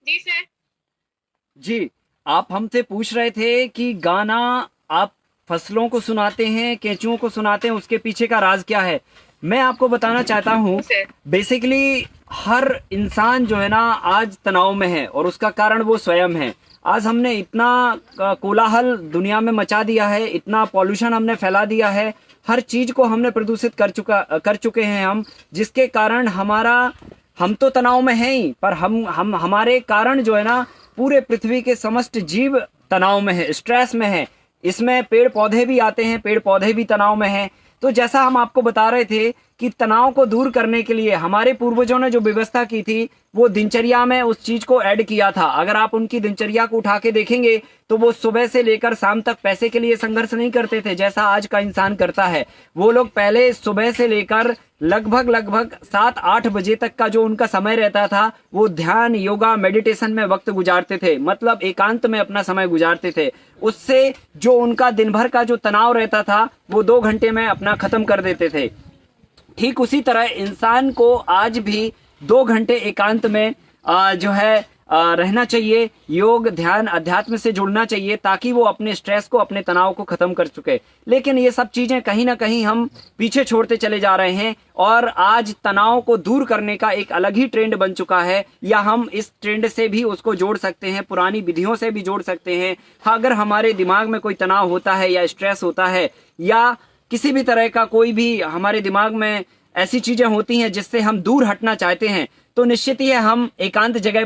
जी sir. जी, आप हमसे पूछ रहे थे कि गाना आप फसलों को सुनाते हैं, केंचुओं को सुनाते हैं, उसके पीछे का राज क्या है? मैं आपको बताना चाहता हूँ, जी सर। बेसिकली हर इंसान जो है ना आज तनाव में है और उसका कारण वो स्वयं है। आज हमने इतना कोलाहल दुनिया में मचा दिया है, इतना पॉल्यूशन हमने फैला दिया है, हर चीज को हमने प्रदूषित कर चुके हैं हम, जिसके कारण हम तो तनाव में हैं ही, पर हम हमारे कारण जो है ना पूरे पृथ्वी के समस्त जीव तनाव में है, स्ट्रेस में है। इसमें पेड़ पौधे भी आते हैं, पेड़ पौधे भी तनाव में हैं। तो जैसा हम आपको बता रहे थे कि तनाव को दूर करने के लिए हमारे पूर्वजों ने जो व्यवस्था की थी वो दिनचर्या में उस चीज को ऐड किया था। अगर आप उनकी दिनचर्या को उठा के देखेंगे तो वो सुबह से लेकर शाम तक पैसे के लिए संघर्ष नहीं करते थे जैसा आज का इंसान करता है। वो लोग पहले सुबह से लेकर लगभग लगभग 7-8 बजे तक का जो उनका समय रहता था वो ध्यान, योगा, मेडिटेशन में वक्त गुजारते थे, मतलब एकांत में अपना समय गुजारते थे। उससे जो उनका दिन भर का जो तनाव रहता था वो 2 घंटे में अपना खत्म कर देते थे। ठीक उसी तरह इंसान को आज भी 2 घंटे एकांत में जो है रहना चाहिए, योग, ध्यान, अध्यात्म से जुड़ना चाहिए ताकि वो अपने स्ट्रेस को, अपने तनाव को खत्म कर सके। लेकिन ये सब चीजें कहीं ना कहीं हम पीछे छोड़ते चले जा रहे हैं और आज तनाव को दूर करने का एक अलग ही ट्रेंड बन चुका है, या हम इस ट्रेंड से भी उसको जोड़ सकते हैं, पुरानी विधियों से भी जोड़ सकते हैं। अगर हमारे दिमाग में कोई तनाव होता है या स्ट्रेस होता है या किसी भी तरह का कोई भी हमारे दिमाग में ऐसी चीजें होती हैं जिससे हम दूर हटना चाहते हैं, तो निश्चित ही है हम एकांत जगह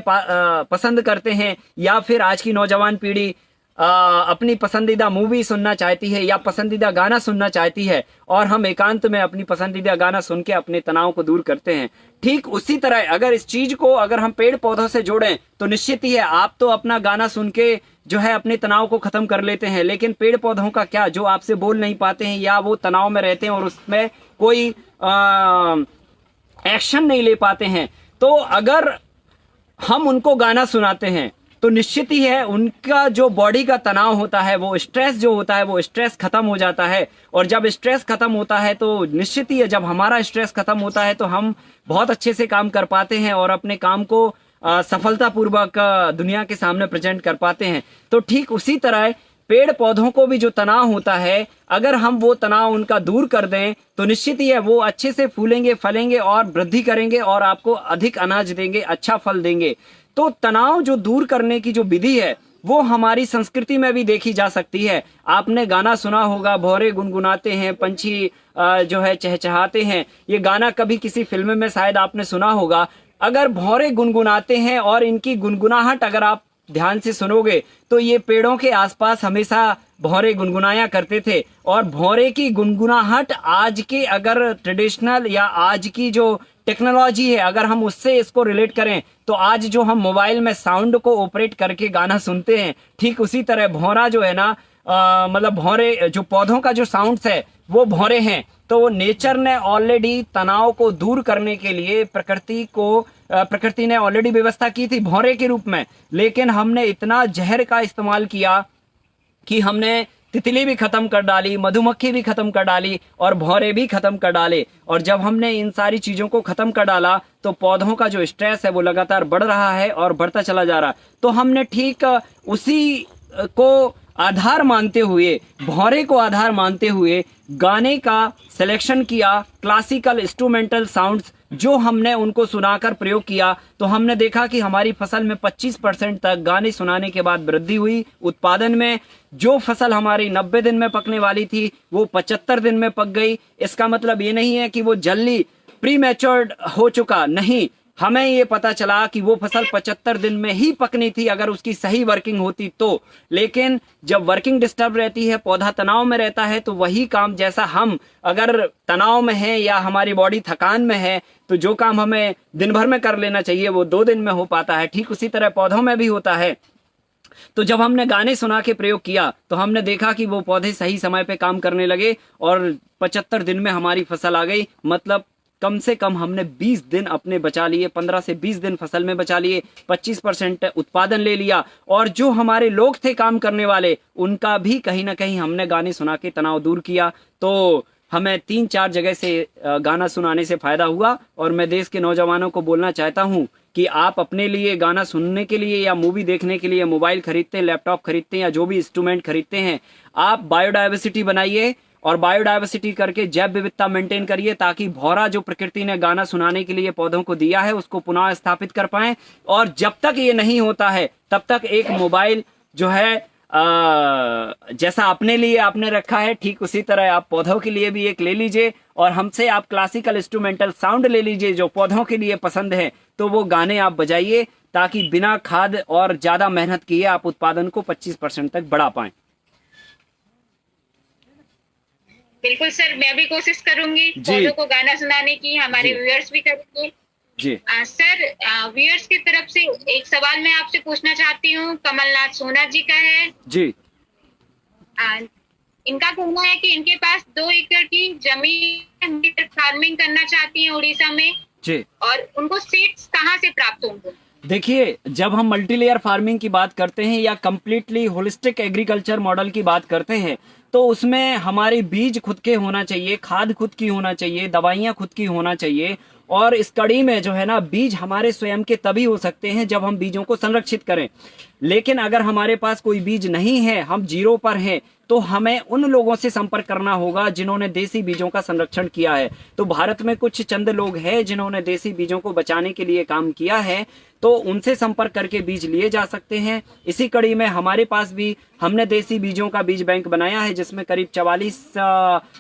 पसंद करते हैं, या फिर आज की नौजवान पीढ़ी अपनी पसंदीदा मूवी सुनना चाहती है या पसंदीदा गाना सुनना चाहती है और हम एकांत में अपनी पसंदीदा गाना सुन के अपने तनाव को दूर करते हैं। ठीक उसी तरह अगर इस चीज को अगर हम पेड़ पौधों से जोड़ें तो निश्चित ही है आप तो अपना गाना सुन के जो है अपने तनाव को खत्म कर लेते हैं, लेकिन पेड़ पौधों का क्या, जो आपसे बोल नहीं पाते हैं या वो तनाव में रहते हैं और उसमें कोई एक्शन नहीं ले पाते हैं, तो अगर हम उनको गाना सुनाते हैं तो निश्चित ही है उनका जो बॉडी का तनाव होता है, वो स्ट्रेस जो होता है, वो स्ट्रेस खत्म हो जाता है। और जब स्ट्रेस खत्म होता है तो निश्चित ही है जब हमारा स्ट्रेस खत्म होता है तो हम बहुत अच्छे से काम कर पाते हैं और अपने काम को सफलतापूर्वक दुनिया के सामने प्रेजेंट कर पाते हैं। तो ठीक उसी तरह पेड़ पौधों को भी जो तनाव होता है, अगर हम वो तनाव उनका दूर कर दें तो निश्चित ही है वो अच्छे से फूलेंगे, फलेंगे और वृद्धि करेंगे और आपको अधिक अनाज देंगे, अच्छा फल देंगे। तो तनाव जो दूर करने की जो विधि है वो हमारी संस्कृति में भी देखी जा सकती है। आपने गाना सुना होगा, भौरे गुनगुनाते हैं, पंछी जो है चहचहाते हैं। ये गाना कभी किसी फिल्म में शायद आपने सुना होगा। अगर भौरे गुनगुनाते हैं और इनकी गुनगुनाहट अगर आप ध्यान से सुनोगे तो ये पेड़ों के आसपास हमेशा भौरे गुनगुनाया करते थे। और भौरे की गुनगुनाहट आज के अगर ट्रेडिशनल या आज की जो टेक्नोलॉजी है अगर हम उससे इसको रिलेट करें तो आज जो हम मोबाइल में साउंड को ऑपरेट करके गाना सुनते हैं, ठीक उसी तरह भौरा जो है ना मतलब भौरे जो पौधों का जो साउंड्स है वो भौरे हैं। तो नेचर ने ऑलरेडी तनाव को दूर करने के लिए प्रकृति ने ऑलरेडी व्यवस्था की थी भौरे के रूप में, लेकिन हमने इतना जहर का इस्तेमाल किया कि हमने तितली भी खत्म कर डाली, मधुमक्खी भी खत्म कर डाली और भौरे भी खत्म कर डाले। और जब हमने इन सारी चीजों को खत्म कर डाला तो पौधों का जो स्ट्रेस है वो लगातार बढ़ रहा है और बढ़ता चला जा रहा। तो हमने ठीक उसी को आधार मानते हुए, भौरे को आधार मानते हुए गाने का सिलेक्शन किया, क्लासिकल इंस्ट्रूमेंटल साउंड्स जो हमने उनको सुनाकर प्रयोग किया। तो हमने देखा कि हमारी फसल में 25% तक गाने सुनाने के बाद वृद्धि हुई। उत्पादन में जो फसल हमारी 90 दिन में पकने वाली थी वो 75 दिन में पक गई। इसका मतलब ये नहीं है कि वो जल्दी प्री मैच्योर्ड हो चुका, नहीं, हमें ये पता चला कि वो फसल 75 दिन में ही पकनी थी अगर उसकी सही वर्किंग होती तो। लेकिन जब वर्किंग डिस्टर्ब रहती है, पौधा तनाव में रहता है, तो वही काम जैसा हम अगर तनाव में है या हमारी बॉडी थकान में है तो जो काम हमें दिन भर में कर लेना चाहिए वो 2 दिन में हो पाता है। ठीक उसी तरह पौधों में भी होता है। तो जब हमने गाने सुना के प्रयोग किया तो हमने देखा कि वो पौधे सही समय पे काम करने लगे और 75 दिन में हमारी फसल आ गई। मतलब कम से कम हमने 20 दिन अपने बचा लिए, 15 से 20 दिन फसल में बचा लिए, 25% उत्पादन ले लिया। और जो हमारे लोग थे काम करने वाले उनका भी कहीं ना कहीं हमने गाने सुना के तनाव दूर किया। तो हमें 3-4 जगह से गाना सुनाने से फायदा हुआ। और मैं देश के नौजवानों को बोलना चाहता हूं कि आप अपने लिए गाना सुनने के लिए या मूवी देखने के लिए मोबाइल खरीदते हैं, लैपटॉप खरीदते हैं या जो भी इंस्ट्रूमेंट खरीदते हैं, आप बायोडाइवर्सिटी बनाइए और बायोडाइवर्सिटी करके जैव विविधता मेंटेन करिए, ताकि भौरा जो प्रकृति ने गाना सुनाने के लिए पौधों को दिया है उसको पुनः स्थापित कर पाएं। और जब तक ये नहीं होता है तब तक एक मोबाइल जो है जैसा अपने लिए आपने रखा है, ठीक उसी तरह आप पौधों के लिए भी एक ले लीजिए और हमसे आप क्लासिकल इंस्ट्रूमेंटल साउंड ले लीजिए जो पौधों के लिए पसंद है, तो वो गाने आप बजाइए ताकि बिना खाद और ज्यादा मेहनत किए आप उत्पादन को 25% तक बढ़ा पाएं। बिल्कुल सर, मैं भी कोशिश करूंगी पौधों को गाना सुनाने की, हमारे व्यूअर्स भी करेंगे जी। सर, व्यूअर्स की तरफ से एक सवाल मैं आपसे पूछना चाहती हूँ, कमलनाथ सोना जी का है जी। इनका कहना है कि इनके पास 2 एकड़ की जमीन फार्मिंग करना चाहती हैं उड़ीसा में जी, और उनको सीड्स कहाँ से प्राप्त होंगे? देखिए, जब हम मल्टीलेयर फार्मिंग की बात करते हैं या कंप्लीटली होलिस्टिक एग्रीकल्चर मॉडल की बात करते हैं, तो उसमें हमारी बीज खुद के होना चाहिए, खाद खुद की होना चाहिए, दवाइयाँ खुद की होना चाहिए। और इस कड़ी में जो है ना, बीज हमारे स्वयं के तभी हो सकते हैं जब हम बीजों को संरक्षित करें। लेकिन अगर हमारे पास कोई बीज नहीं है, हम जीरो पर हैं, तो हमें उन लोगों से संपर्क करना होगा जिन्होंने देसी बीजों का संरक्षण किया है। तो भारत में कुछ चंद लोग हैं जिन्होंने देसी बीजों को बचाने के लिए काम किया है, तो उनसे संपर्क करके बीज लिए जा सकते हैं। इसी कड़ी में हमारे पास भी हमने देसी बीजों का बीज बैंक बनाया है, जिसमें करीब 44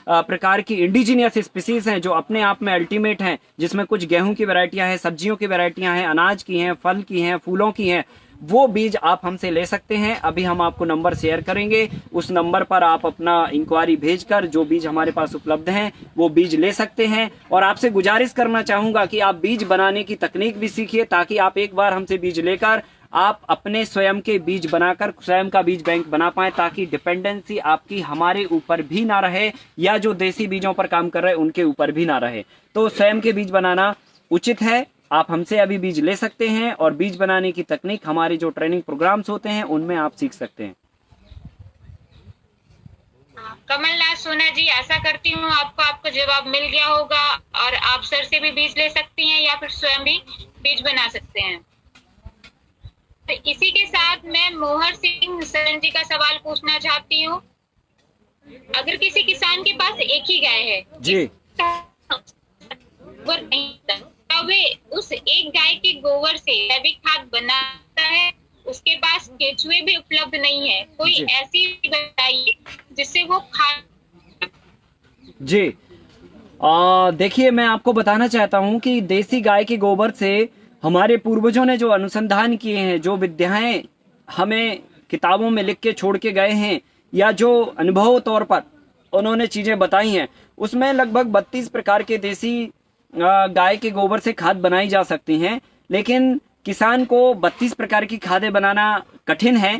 प्रकार की इंडिजीनियस स्पीसीज हैं जो अपने आप में अल्टीमेट हैं, जिसमें कुछ गेहूं की वैरायटियां हैं, सब्जियों की वैरायटियां हैं, अनाज की हैं, फल की हैं, फूलों की हैं। वो बीज आप हमसे ले सकते हैं। अभी हम आपको नंबर शेयर करेंगे, उस नंबर पर आप अपना इंक्वायरी भेजकर जो बीज हमारे पास उपलब्ध हैं वो बीज ले सकते हैं। और आपसे गुजारिश करना चाहूंगा कि आप बीज बनाने की तकनीक भी सीखिए, ताकि आप एक बार हमसे बीज लेकर आप अपने स्वयं के बीज बनाकर स्वयं का बीज बैंक बना पाएं, ताकि डिपेंडेंसी आपकी हमारे ऊपर भी ना रहे या जो देसी बीजों पर काम कर रहे हैं उनके ऊपर भी ना रहे। तो स्वयं के बीज बनाना उचित है। आप हमसे अभी बीज ले सकते हैं और बीज बनाने की तकनीक हमारे जो ट्रेनिंग प्रोग्राम्स होते हैं उनमें आप सीख सकते हैं। कमलनाथ सोना जी, आशा करती हूँ आपको आपका जवाब मिल गया होगा और आप सर से भी बीज ले सकती हैं या फिर स्वयं भी बीज बना सकते हैं। तो इसी के साथ मैं मोहर सिंह सरन जी का सवाल पूछना चाहती हूँ। अगर किसी किसान के पास एक ही गाय है जी, वे उस एक गाय के गोबर से जैविक खाद बनाता है, उसके पास केचुए भी उपलब्ध नहीं है, कोई ऐसी बताइए जिससे वो खाद जी। देखिए, मैं आपको बताना चाहता हूं कि देसी गाय के गोबर से हमारे पूर्वजों ने जो अनुसंधान किए हैं, जो विद्याएं हमें किताबों में लिख के छोड़ के गए हैं या जो अनुभव तौर पर उन्होंने चीजें बताई हैं, उसमें लगभग 32 प्रकार के देसी गाय के गोबर से खाद बनाई जा सकती हैं। लेकिन किसान को 32 प्रकार की खादें बनाना कठिन है,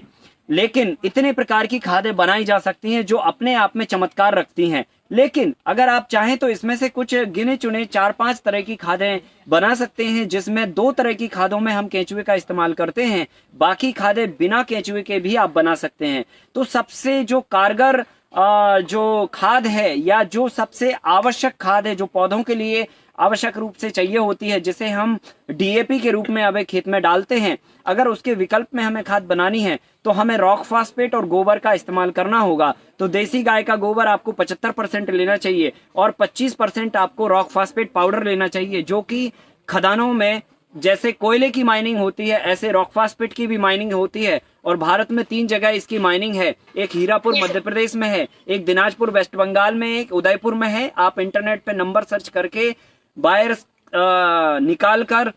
लेकिन इतने प्रकार की खादें बनाई जा सकती हैं जो अपने आप में चमत्कार रखती हैं। लेकिन अगर आप चाहें तो इसमें से कुछ गिने चुने 4-5 तरह की खादें बना सकते हैं, जिसमें 2 तरह की खादों में हम केंचुए का इस्तेमाल करते हैं, बाकी खादें बिना केंचुए के भी आप बना सकते हैं। तो सबसे जो कारगर जो खाद है या जो सबसे आवश्यक खाद है जो पौधों के लिए आवश्यक रूप से चाहिए होती है, जिसे हम डीएपी के रूप में अब खेत में डालते हैं, अगर उसके विकल्प में हमें खाद बनानी है तो हमें रॉक फास्फेट और गोबर का इस्तेमाल करना होगा। तो देसी गाय का गोबर आपको 75% लेना चाहिए और 25% आपको रॉक फास्फेट पाउडर लेना चाहिए, जो कि खदानों में जैसे कोयले की माइनिंग होती है ऐसे रॉक फास्फेट की भी माइनिंग होती है। और भारत में 3 जगह इसकी माइनिंग है, एक हीरापुर मध्य प्रदेश में है, एक दिनाजपुर वेस्ट बंगाल में, एक उदयपुर में है। आप इंटरनेट पे नंबर सर्च करके बायर्स निकाल कर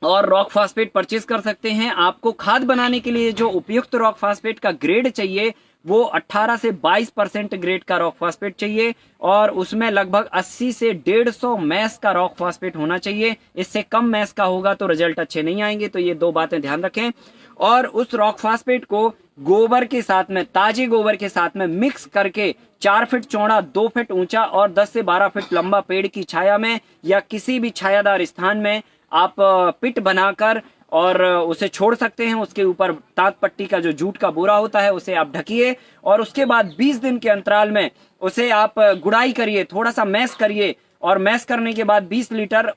और रॉक फास्फेट परचेज कर सकते हैं। आपको खाद बनाने के लिए जो उपयुक्त रॉक फास्फेट का ग्रेड चाहिए वो 18 से 22% ग्रेड का रॉक फास्फेट चाहिए और उसमें लगभग 80 से 150 मैस का रॉक फास्फेट होना चाहिए। इससे कम मैस का होगा तो रिजल्ट अच्छे नहीं आएंगे, तो ये 2 बातें ध्यान रखें। और उस रॉक फास्फेट को गोबर के साथ में, ताजे गोबर के साथ में मिक्स करके 4 फीट चौड़ा, 2 फीट ऊंचा और 10 से 12 फीट लंबा पेड़ की छाया में या किसी भी छायादार स्थान में आप पिट बनाकर और उसे छोड़ सकते हैं। उसके ऊपर तांत पट्टी का जो जूट का बोरा होता है उसे आप ढकिए और उसके बाद 20 दिन के अंतराल में उसे आप गुड़ाई करिए, थोड़ा सा मैश करिए और मैश करने के बाद 20 लीटर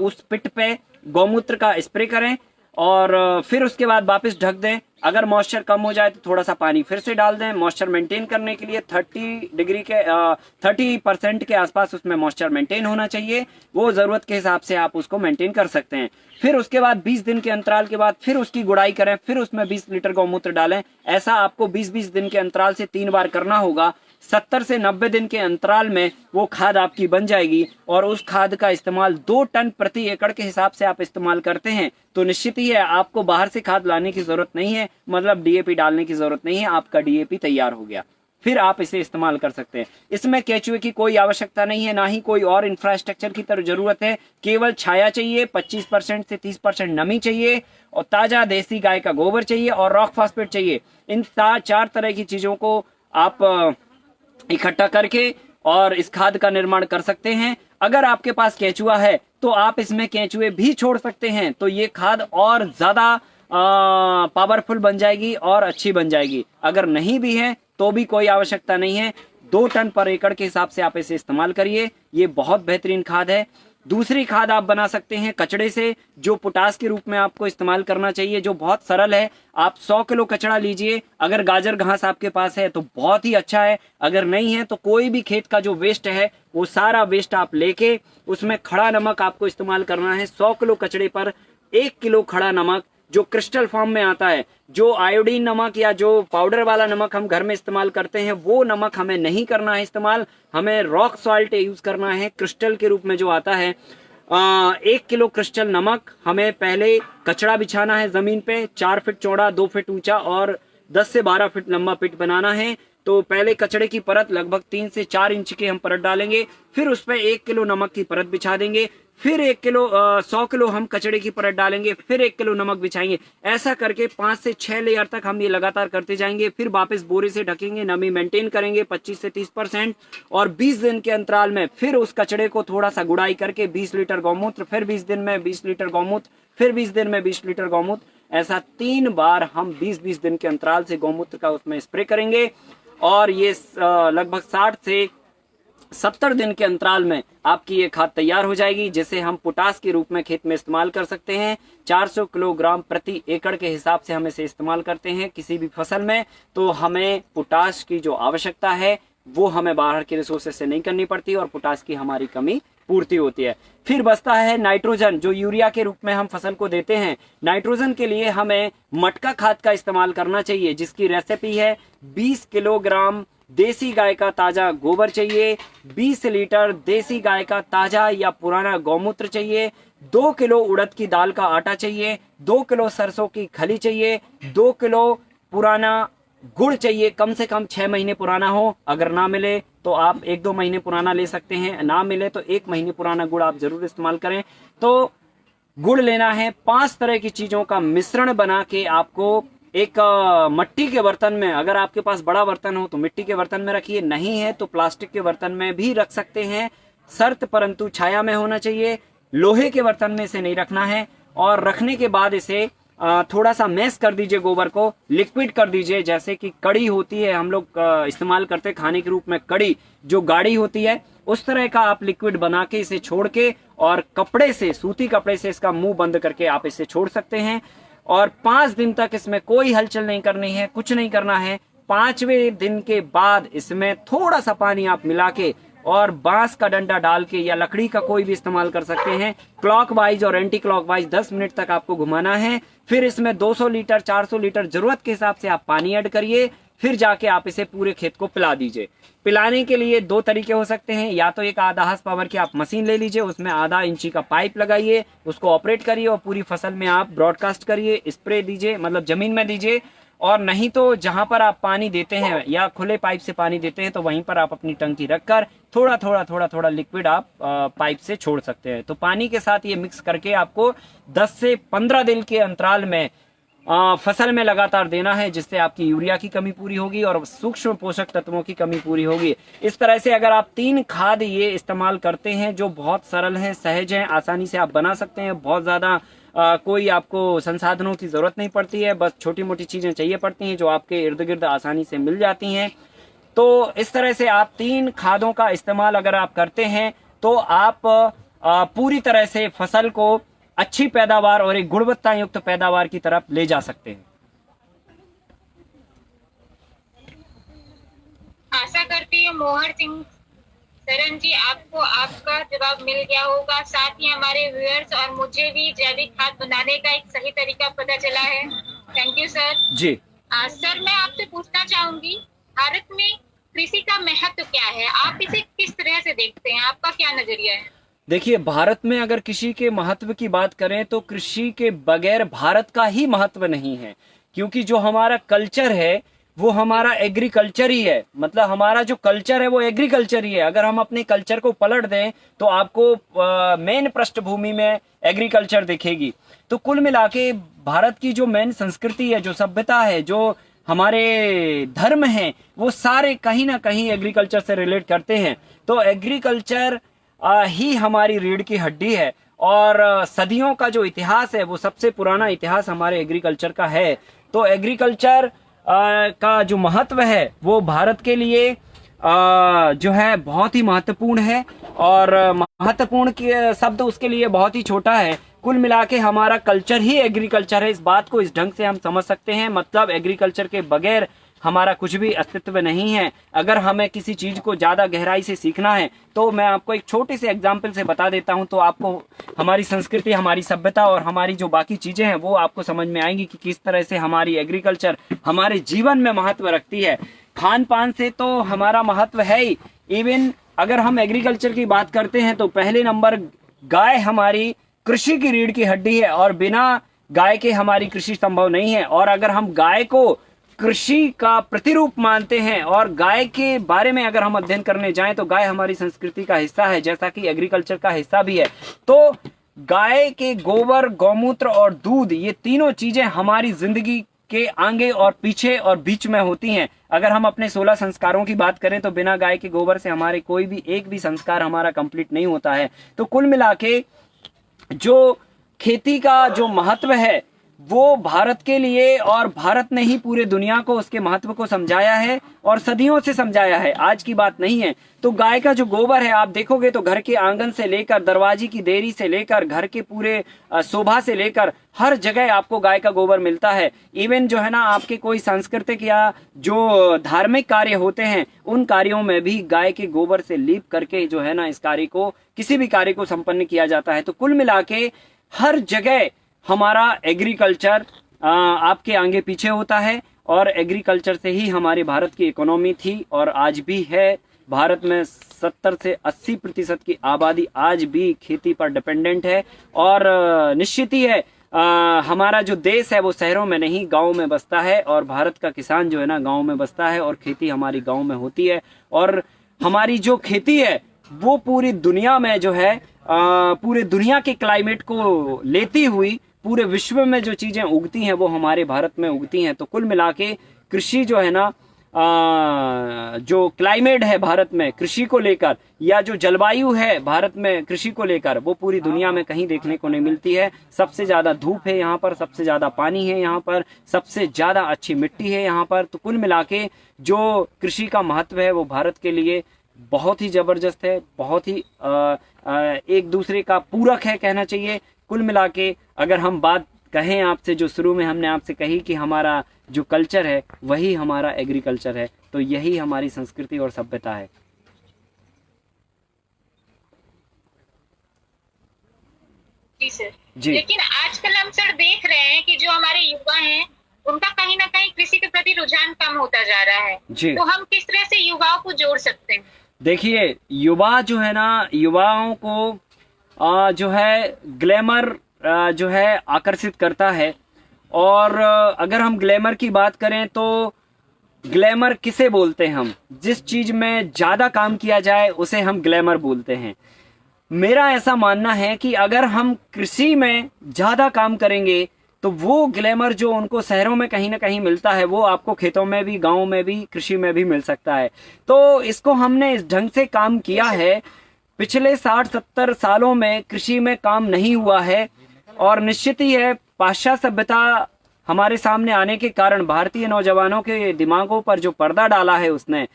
उस पिट पे गौमूत्र का स्प्रे करें और फिर उसके बाद वापस ढक दें। अगर मॉइस्चर कम हो जाए तो थोड़ा सा पानी फिर से डाल दें। मॉइस्चर मेंटेन करने के लिए 30% के आसपास उसमें मॉइस्चर मेंटेन होना चाहिए। वो जरूरत के हिसाब से आप उसको मेंटेन कर सकते हैं। फिर उसके बाद 20 दिन के अंतराल के बाद फिर उसकी गुड़ाई करें, फिर उसमें 20 लीटर गौमूत्र डालें। ऐसा आपको 20-20 दिन के अंतराल से 3 बार करना होगा। 70 से 90 दिन के अंतराल में वो खाद आपकी बन जाएगी और उस खाद का इस्तेमाल 2 टन प्रति एकड़ के हिसाब से आप इस्तेमाल करते हैं तो निश्चित ही है आपको बाहर से खाद लाने की जरूरत नहीं है, मतलब डीएपी डालने की जरूरत नहीं है। आपका डीएपी तैयार हो गया, फिर आप इसे इस्तेमाल कर सकते हैं। इसमें केचुए की कोई आवश्यकता नहीं है, ना ही कोई और इंफ्रास्ट्रक्चर की तरह जरूरत है। केवल छाया चाहिए, 25% से 30% नमी चाहिए और ताजा देसी गाय का गोबर चाहिए और रॉक फॉस्फेट चाहिए। इन 4 तरह की चीजों को आप इकट्ठा करके और इस खाद का निर्माण कर सकते हैं। अगर आपके पास केचुआ है तो आप इसमें केचुए भी छोड़ सकते हैं, तो ये खाद और ज्यादा पावरफुल बन जाएगी और अच्छी बन जाएगी। अगर नहीं भी है तो भी कोई आवश्यकता नहीं है, 2 टन पर एकड़ के हिसाब से आप इसे इस्तेमाल करिए। ये बहुत बेहतरीन खाद है। दूसरी खाद आप बना सकते हैं कचड़े से, जो पोटास के रूप में आपको इस्तेमाल करना चाहिए, जो बहुत सरल है। आप 100 किलो कचड़ा लीजिए। अगर गाजर घास आपके पास है तो बहुत ही अच्छा है, अगर नहीं है तो कोई भी खेत का जो वेस्ट है वो सारा वेस्ट आप लेके उसमें खड़ा नमक आपको इस्तेमाल करना है। 100 किलो कचड़े पर 1 किलो खड़ा नमक जो क्रिस्टल फॉर्म में आता है। जो आयोडीन नमक या जो पाउडर वाला नमक हम घर में इस्तेमाल करते हैं वो नमक हमें नहीं करना है इस्तेमाल। हमें रॉक सॉल्ट यूज करना है, क्रिस्टल के रूप में जो आता है। 1 किलो क्रिस्टल नमक हमें पहले कचड़ा बिछाना है जमीन पे, 4 फीट चौड़ा, 2 फीट ऊंचा और 10 से 12 फीट लंबा पिट बनाना है। तो पहले कचड़े की परत लगभग 3 से 4 इंच की हम परत डालेंगे, फिर उस पर 1 किलो नमक की परत बिछा देंगे, फिर 100 किलो हम कचड़े की परत डालेंगे, फिर 1 किलो नमक बिछाएंगे। ऐसा करके 5 से 6 लेयर तक हम ये लगातार करते जाएंगे। फिर वापस बोरे से ढकेंगे, नमी मेंटेन करेंगे 25 से 30% और 20 दिन के अंतराल में फिर उस कचड़े को थोड़ा सा गुड़ाई करके 20 लीटर गौमूत्र, फिर 20 दिन में 20 लीटर गौमूत्र, फिर 20 दिन में 20 लीटर गौमूत्र। ऐसा 3 बार हम 20-20 दिन के अंतराल से गौमूत्र का उसमें स्प्रे करेंगे और ये लगभग 60 से 70 दिन के अंतराल में आपकी ये खाद तैयार हो जाएगी, जिसे हम पोटास के रूप में खेत में इस्तेमाल कर सकते हैं। 400 किलोग्राम प्रति एकड़ के हिसाब से हम इसे इस्तेमाल करते हैं किसी भी फसल में, तो हमें पोटास की जो आवश्यकता है वो हमें बाहर के रिसोर्सेज से नहीं करनी पड़ती और पोटास की हमारी कमी पूर्ति होती है। फिर बचता है नाइट्रोजन, जो यूरिया के रूप में हम फसल को देते हैं। नाइट्रोजन के लिए हमें मटका खाद का इस्तेमाल करना चाहिए, जिसकी रेसिपी है 20 किलोग्राम देसी गाय का ताजा गोबर चाहिए, 20 लीटर देसी गाय का ताजा या पुराना गौमूत्र चाहिए, 2 किलो उड़द की दाल का आटा चाहिए, 2 किलो सरसों की खली चाहिए, 2 किलो पुराना गुड़ चाहिए, कम से कम 6 महीने पुराना हो। अगर ना मिले तो आप 1-2 महीने पुराना ले सकते हैं, ना मिले तो 1 महीने पुराना गुड़ आप जरूर इस्तेमाल करें। तो गुड़ लेना है। 5 तरह की चीजों का मिश्रण बना के आपको एक मिट्टी के बर्तन में, अगर आपके पास बड़ा बर्तन हो तो मिट्टी के बर्तन में रखिए, नहीं है तो प्लास्टिक के बर्तन में भी रख सकते हैं, शर्त परंतु छाया में होना चाहिए। लोहे के बर्तन में इसे नहीं रखना है और रखने के बाद इसे थोड़ा सा मैश कर दीजिए, गोबर को लिक्विड कर दीजिए। जैसे कि कड़ी होती है, हम लोग इस्तेमाल करते हैं खाने के रूप में, कड़ी जो गाढ़ी होती है, उस तरह का आप लिक्विड बना के इसे छोड़ के और कपड़े से, सूती कपड़े से इसका मुंह बंद करके आप इसे छोड़ सकते हैं और 5 दिन तक इसमें कोई हलचल नहीं करनी है, कुछ नहीं करना है। 5वें दिन के बाद इसमें थोड़ा सा पानी आप मिला के और बांस का डंडा डाल के या लकड़ी का कोई भी इस्तेमाल कर सकते हैं, क्लॉकवाइज और एंटी क्लॉकवाइज 10 मिनट तक आपको घुमाना है। फिर इसमें 200 लीटर 400 लीटर जरूरत के हिसाब से आप पानी ऐड करिए, फिर जाके आप इसे पूरे खेत को पिला दीजिए। पिलाने के लिए 2 तरीके हो सकते हैं, या तो एक आधा हार्स पावर की आप मशीन ले लीजिए, उसमें आधा इंची का पाइप लगाइए, उसको ऑपरेट करिए और पूरी फसल में आप ब्रॉडकास्ट करिए, स्प्रे दीजिए, मतलब जमीन में दीजिए। और नहीं तो जहां पर आप पानी देते हैं या खुले पाइप से पानी देते हैं तो वहीं पर आप अपनी टंकी रखकर थोड़ा थोड़ा लिक्विड आप पाइप से छोड़ सकते हैं। तो पानी के साथ ये मिक्स करके आपको 10 से 15 दिन के अंतराल में फसल में लगातार देना है, जिससे आपकी यूरिया की कमी पूरी होगी और सूक्ष्म पोषक तत्वों की कमी पूरी होगी। इस तरह से अगर आप 3 खाद ये इस्तेमाल करते हैं जो बहुत सरल हैं, सहज हैं, आसानी से आप बना सकते हैं, बहुत ज्यादा कोई आपको संसाधनों की जरूरत नहीं पड़ती है, बस छोटी मोटी चीजें चाहिए पड़ती हैं जो आपके इर्द गिर्द आसानी से मिल जाती हैं। तो इस तरह से आप 3 खादों का इस्तेमाल अगर आप करते हैं तो आप पूरी तरह से फसल को अच्छी पैदावार और एक गुणवत्ता युक्त पैदावार की तरफ ले जा सकते हैं। आशा करती हूँ मोहर सिंह सरन जी आपको आपका जवाब मिल गया होगा, साथ ही हमारे व्यूअर्स और मुझे भी जैविक खाद बनाने का एक सही तरीका पता चला है। Thank you sir. जी सर मैं आपसे पूछना चाहूंगी, भारत में कृषि का महत्व क्या है, आप इसे किस तरह से देखते हैं, आपका क्या नजरिया है? देखिए, भारत में अगर कृषि के महत्व की बात करें तो कृषि के बगैर भारत का ही महत्व नहीं है, क्योंकि जो हमारा कल्चर है वो हमारा एग्रीकल्चर ही है। मतलब हमारा जो कल्चर है वो एग्रीकल्चर ही है। अगर हम अपने कल्चर को पलट दें तो आपको मेन पृष्ठभूमि में एग्रीकल्चर दिखेगी। तो कुल मिला के भारत की जो मेन संस्कृति है, जो सभ्यता है, जो हमारे धर्म हैं, वो सारे कहीं ना कहीं एग्रीकल्चर से रिलेट करते हैं। तो एग्रीकल्चर ही हमारी रीढ़ की हड्डी है और सदियों का जो इतिहास है वो सबसे पुराना इतिहास हमारे एग्रीकल्चर का है। तो एग्रीकल्चर का जो महत्व है वो भारत के लिए जो है बहुत ही महत्वपूर्ण है और महत्वपूर्ण शब्द उसके लिए बहुत ही छोटा है। कुल मिला के हमारा कल्चर ही एग्रीकल्चर है, इस बात को इस ढंग से हम समझ सकते हैं। मतलब एग्रीकल्चर के बगैर हमारा कुछ भी अस्तित्व नहीं है। अगर हमें किसी चीज को ज्यादा गहराई से सीखना है तो मैं आपको एक छोटे से एग्जाम्पल से बता देता हूं, तो आपको हमारी संस्कृति, हमारी सभ्यता और हमारी जो बाकी चीजें हैं वो आपको समझ में आएंगी कि किस तरह से हमारी एग्रीकल्चर हमारे जीवन में महत्व रखती है। खान पान से तो हमारा महत्व है ही। इवन अगर हम एग्रीकल्चर की बात करते हैं तो पहले नंबर गाय हमारी कृषि की रीढ़ की हड्डी है और बिना गाय के हमारी कृषि संभव नहीं है। और अगर हम गाय को कृषि का प्रतिरूप मानते हैं और गाय के बारे में अगर हम अध्ययन करने जाएं तो गाय हमारी संस्कृति का हिस्सा है, जैसा कि एग्रीकल्चर का हिस्सा भी है। तो गाय के गोबर, गौमूत्र और दूध, ये तीनों चीजें हमारी जिंदगी के आगे और पीछे और बीच में होती हैं। अगर हम अपने 16 संस्कारों की बात करें तो बिना गाय के गोबर से हमारे कोई भी एक भी संस्कार हमारा कंप्लीट नहीं होता है। तो कुल मिला के जो खेती का जो महत्व है वो भारत के लिए, और भारत ने ही पूरे दुनिया को उसके महत्व को समझाया है और सदियों से समझाया है, आज की बात नहीं है। तो गाय का जो गोबर है आप देखोगे तो घर के आंगन से लेकर दरवाजे की देरी से लेकर घर के पूरे शोभा से लेकर हर जगह आपको गाय का गोबर मिलता है। इवन जो है ना, आपके कोई सांस्कृतिक या जो धार्मिक कार्य होते हैं उन कार्यों में भी गाय के गोबर से लीप करके जो है ना इस कार्य को, किसी भी कार्य को संपन्न किया जाता है। तो कुल मिला के हर जगह हमारा एग्रीकल्चर आपके आगे पीछे होता है और एग्रीकल्चर से ही हमारे भारत की इकोनॉमी थी और आज भी है। भारत में 70 से 80% की आबादी आज भी खेती पर डिपेंडेंट है और निश्चित ही है हमारा जो देश है वो शहरों में नहीं गांव में बसता है और भारत का किसान जो है ना गांव में बसता है और खेती हमारी गांव में होती है। और हमारी जो खेती है वो पूरी दुनिया में जो है पूरे दुनिया के क्लाइमेट को लेती हुई पूरे विश्व में जो चीजें उगती हैं वो हमारे भारत में उगती हैं। तो कुल मिला के कृषि जो है ना, जो क्लाइमेट है भारत में कृषि को लेकर, या जो जलवायु है भारत में कृषि को लेकर, वो पूरी दुनिया में कहीं देखने को नहीं मिलती है। सबसे ज्यादा धूप है यहाँ पर, सबसे ज्यादा पानी है यहाँ पर, सबसे ज्यादा अच्छी मिट्टी है यहाँ पर। तो कुल मिला के जो कृषि का महत्व है वो भारत के लिए बहुत ही जबरदस्त है, बहुत ही एक दूसरे का पूरक है कहना चाहिए। कुल मिला के अगर हम बात कहें आपसे, जो शुरू में हमने आपसे कही कि हमारा जो कल्चर है वही हमारा एग्रीकल्चर है, तो यही हमारी संस्कृति और सभ्यता है। जी सर। जी। लेकिन आजकल हम सर देख रहे हैं कि जो हमारे युवा हैं उनका कहीं ना कहीं कृषि के प्रति रुझान कम होता जा रहा है। जी। तो हम किस तरह से युवाओं को जोड़ सकते हैं? देखिए, युवा जो है ना, युवाओं को जो है ग्लैमर जो है आकर्षित करता है। और अगर हम ग्लैमर की बात करें तो ग्लैमर किसे बोलते हैं हम? जिस चीज में ज्यादा काम किया जाए उसे हम ग्लैमर बोलते हैं। मेरा ऐसा मानना है कि अगर हम कृषि में ज्यादा काम करेंगे तो वो ग्लैमर जो उनको शहरों में कहीं ना कहीं मिलता है वो आपको खेतों में भी, गाँव में भी, कृषि में भी मिल सकता है। तो इसको हमने इस ढंग से काम किया है। पिछले 60-70 सालों में कृषि में काम नहीं हुआ है और निश्चित ही है पाश्चात्य सभ्यता हमारे सामने आने के कारण भारतीय नौजवानों के दिमागों पर जो पर्दा डाला है उसने,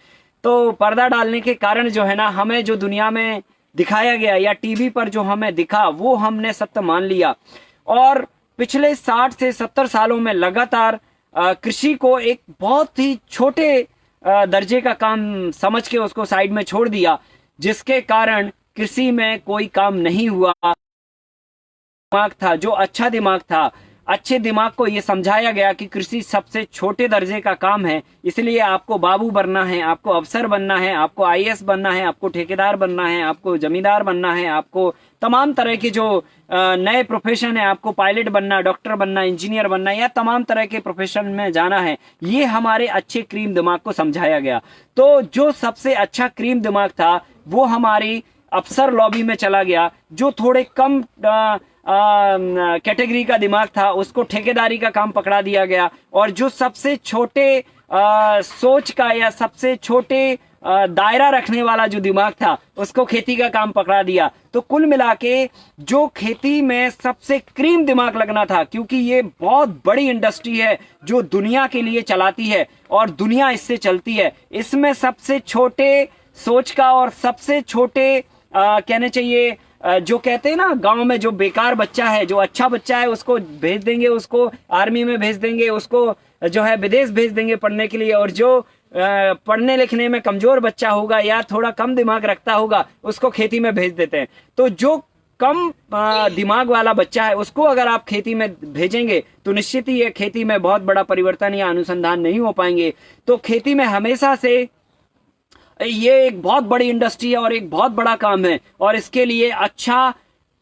तो पर्दा डालने के कारण जो है ना हमें जो दुनिया में दिखाया गया या टीवी पर जो हमें दिखा वो हमने सत्य मान लिया। और पिछले 60 से 70 सालों में लगातार कृषि को एक बहुत ही छोटे दर्जे का काम समझ के उसको साइड में छोड़ दिया, जिसके कारण कृषि में कोई काम नहीं हुआ। दिमाग था जो अच्छा दिमाग था, अच्छे दिमाग को यह समझाया गया कि कृषि सबसे छोटे दर्जे का काम है, इसलिए आपको बाबू बनना है, आपको अफसर बनना है, आपको आईएएस बनना है, आपको ठेकेदार बनना है, आपको जमींदार बनना है, आपको तमाम तरह के जो नए प्रोफेशन है, आपको पायलट बनना, डॉक्टर बनना, इंजीनियर बनना या तमाम तरह के प्रोफेशन में जाना है। ये हमारे अच्छे क्रीम दिमाग को समझाया गया। तो जो सबसे अच्छा क्रीम दिमाग था वो हमारी अफसर लॉबी में चला गया। जो थोड़े कम कैटेगरी का दिमाग था उसको ठेकेदारी का काम पकड़ा दिया गया, और जो सबसे छोटे सोच का या सबसे छोटे दायरा रखने वाला जो दिमाग था उसको खेती का काम पकड़ा दिया। तो कुल मिला के जो खेती में सबसे क्रीम दिमाग लगना था, क्योंकि ये बहुत बड़ी इंडस्ट्री है जो दुनिया के लिए चलाती है और दुनिया इससे चलती है, इसमें सबसे छोटे सोच का और सबसे छोटे कहने चाहिए जो कहते हैं ना गांव में जो बेकार बच्चा है, जो अच्छा बच्चा है उसको भेज देंगे, उसको आर्मी में भेज देंगे, उसको जो है विदेश भेज देंगे पढ़ने के लिए, और जो पढ़ने लिखने में कमजोर बच्चा होगा या थोड़ा कम दिमाग रखता होगा उसको खेती में भेज देते हैं। तो जो कम दिमाग वाला बच्चा है उसको अगर आप खेती में भेजेंगे तो निश्चित ही ये खेती में बहुत बड़ा परिवर्तन या अनुसंधान नहीं हो पाएंगे। तो खेती में हमेशा से ये एक बहुत बड़ी इंडस्ट्री है और एक बहुत बड़ा काम है, और इसके लिए अच्छा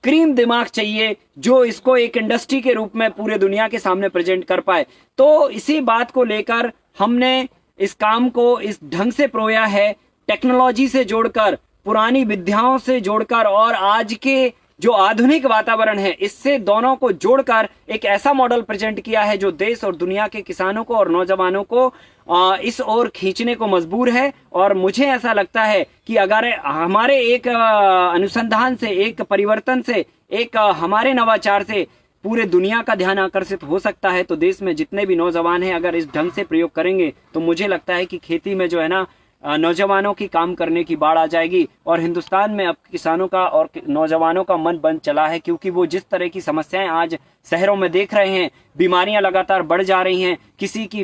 क्रीम दिमाग चाहिए जो इसको एक इंडस्ट्री के रूप में पूरे दुनिया के सामने प्रेजेंट कर पाए। तो इसी बात को लेकर हमने इस काम को इस ढंग से परोया है, टेक्नोलॉजी से जोड़कर, पुरानी विद्याओं से जोड़कर और आज के जो आधुनिक वातावरण है इससे दोनों को जोड़कर एक ऐसा मॉडल प्रेजेंट किया है जो देश और दुनिया के किसानों को और नौजवानों को इस ओर खींचने को मजबूर है। और मुझे ऐसा लगता है कि अगर हमारे एक अनुसंधान से, एक परिवर्तन से, एक हमारे नवाचार से पूरे दुनिया का ध्यान आकर्षित हो सकता है, तो देश में जितने भी नौजवान हैं अगर इस ढंग से प्रयोग करेंगे तो मुझे लगता है कि खेती में जो है ना नौजवानों की काम करने की बाढ़ आ जाएगी। और हिंदुस्तान में अब किसानों का और नौजवानों का मन बन चला है, क्योंकि वो जिस तरह की समस्याएं आज शहरों में देख रहे हैं, बीमारियां लगातार बढ़ जा रही हैं, किसी की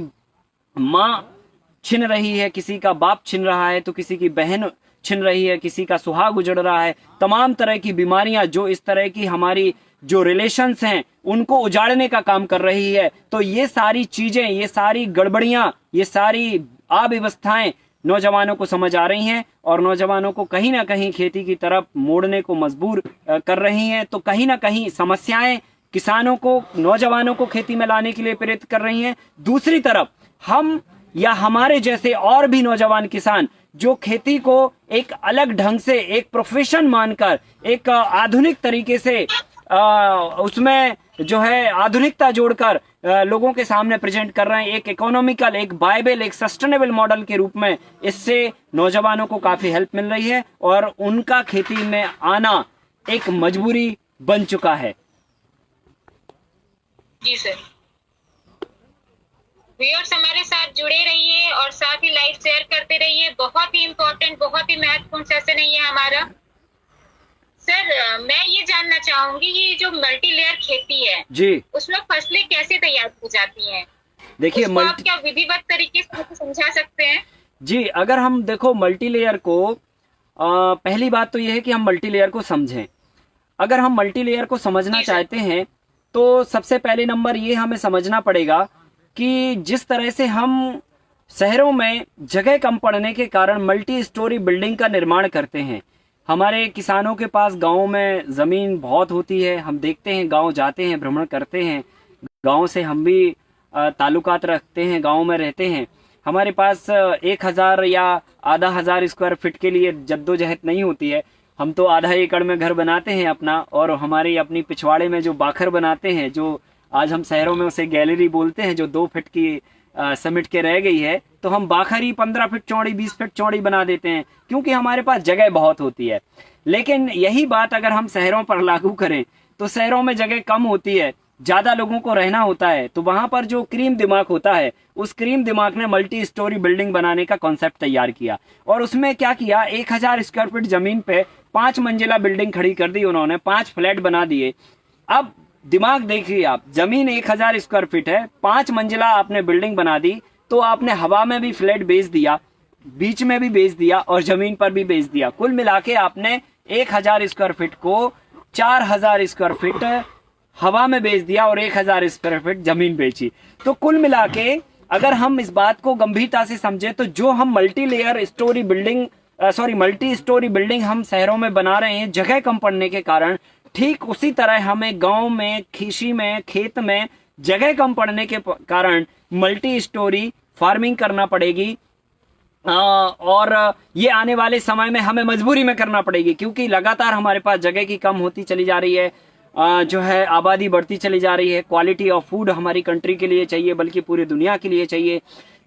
माँ छिन रही है, किसी का बाप छिन रहा है, तो किसी की बहन छिन रही है, किसी का सुहाग उजड़ रहा है, तमाम तरह की बीमारियां जो इस तरह की हमारी जो रिलेशंस हैं उनको उजाड़ने का काम कर रही है। तो ये सारी चीजें, ये सारी गड़बड़ियां, ये सारी अव्यवस्थाएं नौजवानों को समझ आ रही हैं और नौजवानों को कहीं ना कहीं खेती की तरफ मोड़ने को मजबूर कर रही हैं। तो कहीं ना कहीं समस्याएं किसानों को, नौजवानों को खेती में लाने के लिए प्रेरित कर रही हैं। दूसरी तरफ हम या हमारे जैसे और भी नौजवान किसान जो खेती को एक अलग ढंग से, एक प्रोफेशन मानकर, एक आधुनिक तरीके से उसमें जो है आधुनिकता जोड़कर लोगों के सामने प्रेजेंट कर रहे हैं, एक इकोनॉमिकल, एक वायबल, एक सस्टेनेबल मॉडल के रूप में। इससे नौजवानों को काफी हेल्प मिल रही है और उनका खेती में आना एक मजबूरी बन चुका है। जी सर, व्यूअर्स हमारे साथ जुड़े रहिए और साथ ही लाइव शेयर करते रहिए। बहुत ही इम्पोर्टेंट, बहुत ही महत्वपूर्ण सेशन है ये हमारा। सर मैं ये जानना चाहूंगी, ये जो मल्टी लेयर खेती है जी, उसमें फसलें कैसे तैयार की जाती हैं? देखिए आप क्या विधिवत तरीके से समझा सकते हैं? जी, अगर हम देखो मल्टी लेयर को, पहली बात तो यह है कि हम मल्टी लेयर को समझें। अगर हम मल्टी लेयर को समझना चाहते हैं तो सबसे पहले नंबर ये हमें समझना पड़ेगा कि जिस तरह से हम शहरों में जगह कम पड़ने के कारण मल्टी स्टोरी बिल्डिंग का निर्माण करते हैं, हमारे किसानों के पास गाँव में ज़मीन बहुत होती है। हम देखते हैं, गाँव जाते हैं, भ्रमण करते हैं, गाँव से हम भी ताल्लुकात रखते हैं, गाँव में रहते हैं। हमारे पास 1000 या आधा हजार स्क्वायर फीट के लिए जद्दोजहद नहीं होती है। हम तो आधा एकड़ में घर बनाते हैं अपना, और हमारी अपनी पिछवाड़े में जो बाखर बनाते हैं, जो आज हम शहरों में उसे गैलरी बोलते हैं, जो 2 फीट की समिट के रह गई है, तो हम बाखर ही 15 फीट चौड़ी, 20 फीट चौड़ी बना देते हैं, क्योंकि हमारे पास जगह बहुत होती है। लेकिन यही बात अगर हम शहरों पर लागू करें तो शहरों में जगह कम होती है, ज्यादा लोगों को रहना होता है, तो वहां पर जो क्रीम दिमाग होता है, उस क्रीम दिमाग ने मल्टी स्टोरी बिल्डिंग बनाने का कॉन्सेप्ट तैयार किया और उसमें क्या किया, 1000 स्क्वायर फीट जमीन पे 5 मंजिला बिल्डिंग खड़ी कर दी उन्होंने, 5 फ्लैट बना दिए। अब दिमाग देखिए आप, जमीन 1000 स्क्वायर फीट है, 5 मंजिला आपने बिल्डिंग बना दी, तो आपने हवा में भी फ्लैट बेच दिया, बीच में भी बेच दिया और जमीन पर भी बेच दिया। कुल मिला के आपने 1000 स्क्वायर फीट को 4000 स्क्वायर फीट हवा में बेच दिया और 1000 स्क्वायर फीट जमीन बेची। तो कुल मिला के अगर हम इस बात को गंभीरता से समझे तो जो हम मल्टी स्टोरी बिल्डिंग हम शहरों में बना रहे हैं जगह कम पड़ने के कारण, ठीक उसी तरह हमें गांव में, कृषि में, खेत में जगह कम पड़ने के कारण मल्टी स्टोरी फार्मिंग करना पड़ेगी। और ये आने वाले समय में हमें मजबूरी में करना पड़ेगी, क्योंकि लगातार हमारे पास जगह की कम होती चली जा रही है, जो है आबादी बढ़ती चली जा रही है। क्वालिटी ऑफ फूड हमारी कंट्री के लिए चाहिए, बल्कि पूरी दुनिया के लिए चाहिए।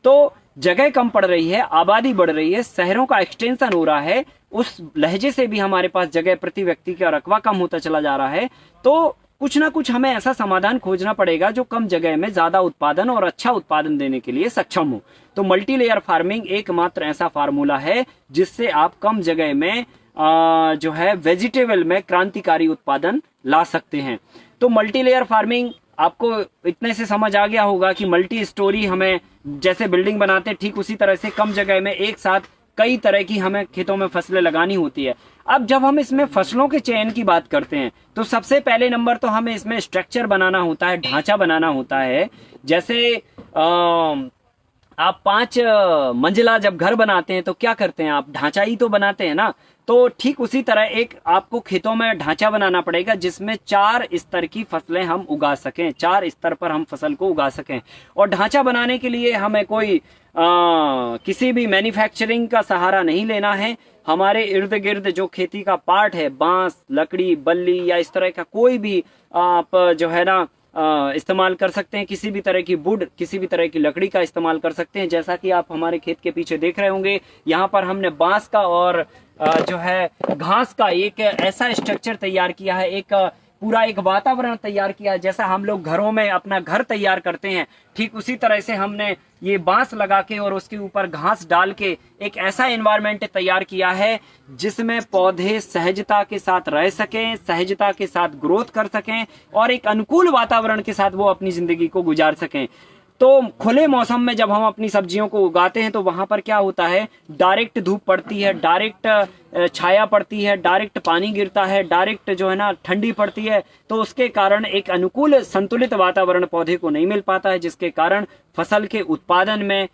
तो जगह कम पड़ रही है, आबादी बढ़ रही है, शहरों का एक्सटेंशन हो रहा है, उस लहजे से भी हमारे पास जगह प्रति व्यक्ति का रकबा कम होता चला जा रहा है। तो कुछ ना कुछ हमें ऐसा समाधान खोजना पड़ेगा जो कम जगह में ज्यादा उत्पादन और अच्छा उत्पादन देने के लिए सक्षम हो। तो मल्टी लेयर फार्मिंग एकमात्र ऐसा फार्मूला है जिससे आप कम जगह में जो है वेजिटेबल में क्रांतिकारी उत्पादन ला सकते हैं। तो मल्टी लेयर फार्मिंग आपको इतने से समझ आ गया होगा कि मल्टी स्टोरी हमें जैसे बिल्डिंग बनाते हैं, ठीक उसी तरह से कम जगह में एक साथ कई तरह की हमें खेतों में फसलें लगानी होती है। अब जब हम इसमें फसलों के चयन की बात करते हैं तो सबसे पहले नंबर तो हमें इसमें स्ट्रक्चर बनाना होता है, ढांचा बनाना होता है। जैसे आप 5 मंजिला जब घर बनाते हैं तो क्या करते हैं, आप ढांचा ही तो बनाते हैं ना। तो ठीक उसी तरह एक आपको खेतों में ढांचा बनाना पड़ेगा जिसमें 4 स्तर की फसलें हम उगा सकें, 4 स्तर पर हम फसल को उगा सकें। और ढांचा बनाने के लिए हमें कोई किसी भी मैन्युफैक्चरिंग का सहारा नहीं लेना है। हमारे इर्द गिर्द जो खेती का पार्ट है, बांस, लकड़ी, बल्ली या इस तरह का कोई भी आप जो है ना इस्तेमाल कर सकते हैं। किसी भी तरह की वुड, किसी भी तरह की लकड़ी का इस्तेमाल कर सकते हैं। जैसा कि आप हमारे खेत के पीछे देख रहे होंगे, यहाँ पर हमने बांस का और जो है घास का एक ऐसा स्ट्रक्चर तैयार किया है, एक पूरा एक वातावरण तैयार किया है। जैसा हम लोग घरों में अपना घर तैयार करते हैं, ठीक उसी तरह से हमने ये बांस लगा के और उसके ऊपर घास डाल के एक ऐसा एनवायरनमेंट तैयार किया है जिसमें पौधे सहजता के साथ रह सकें, सहजता के साथ ग्रोथ कर सकें और एक अनुकूल वातावरण के साथ वो अपनी जिंदगी को गुजार सकें। तो खुले मौसम में जब हम अपनी सब्जियों को उगाते हैं तो वहां पर क्या होता है, डायरेक्ट धूप पड़ती है, डायरेक्ट छाया पड़ती है, डायरेक्ट पानी गिरता है, डायरेक्ट जो है ना ठंडी पड़ती है। तो उसके कारण एक अनुकूल संतुलित वातावरण पौधे को नहीं मिल पाता है, जिसके कारण फसल के उत्पादन में